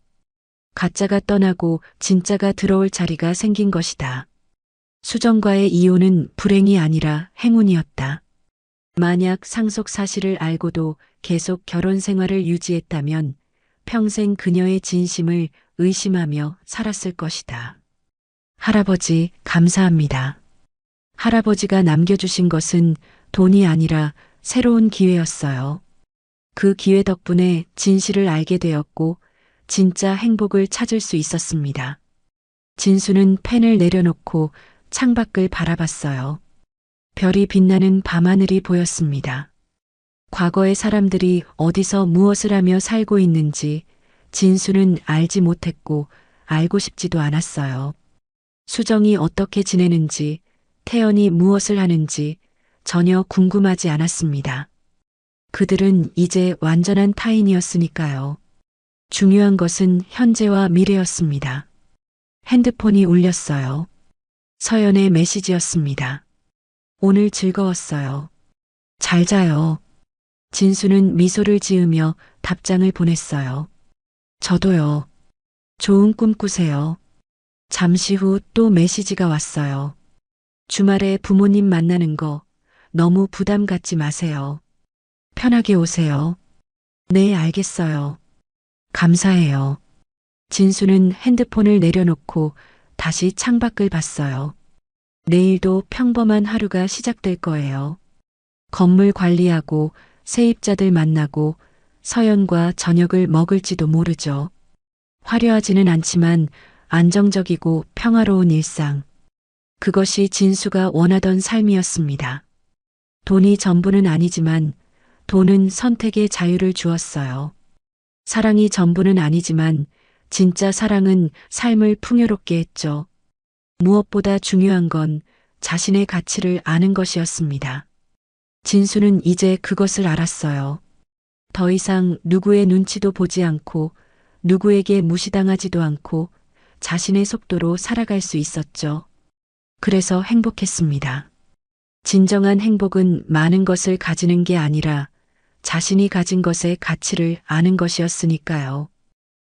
가짜가 떠나고 진짜가 들어올 자리가 생긴 것이다. 수정과의 이혼은 불행이 아니라 행운이었다. 만약 상속 사실을 알고도 계속 결혼 생활을 유지했다면 평생 그녀의 진심을 의심하며 살았을 것이다. 할아버지, 감사합니다. 할아버지가 남겨주신 것은 돈이 아니라 새로운 기회였어요. 그 기회 덕분에 진실을 알게 되었고 진짜 행복을 찾을 수 있었습니다. 진수는 펜을 내려놓고 창밖을 바라봤어요. 별이 빛나는 밤하늘이 보였습니다. 과거의 사람들이 어디서 무엇을 하며 살고 있는지 진수는 알지 못했고 알고 싶지도 않았어요. 수정이 어떻게 지내는지, 태연이 무엇을 하는지 전혀 궁금하지 않았습니다. 그들은 이제 완전한 타인이었으니까요. 중요한 것은 현재와 미래였습니다. 핸드폰이 울렸어요. 서연의 메시지였습니다. 오늘 즐거웠어요. 잘 자요. 진수는 미소를 지으며 답장을 보냈어요. 저도요. 좋은 꿈 꾸세요. 잠시 후 또 메시지가 왔어요. 주말에 부모님 만나는 거 너무 부담 갖지 마세요. 편하게 오세요. 네, 알겠어요. 감사해요. 진수는 핸드폰을 내려놓고 다시 창밖을 봤어요. 내일도 평범한 하루가 시작될 거예요. 건물 관리하고 세입자들 만나고 서연과 저녁을 먹을지도 모르죠. 화려하지는 않지만 안정적이고 평화로운 일상. 그것이 진수가 원하던 삶이었습니다. 돈이 전부는 아니지만 돈은 선택의 자유를 주었어요. 사랑이 전부는 아니지만 진짜 사랑은 삶을 풍요롭게 했죠. 무엇보다 중요한 건 자신의 가치를 아는 것이었습니다. 진수는 이제 그것을 알았어요. 더 이상 누구의 눈치도 보지 않고 누구에게 무시당하지도 않고 자신의 속도로 살아갈 수 있었죠. 그래서 행복했습니다. 진정한 행복은 많은 것을 가지는 게 아니라 자신이 가진 것의 가치를 아는 것이었으니까요.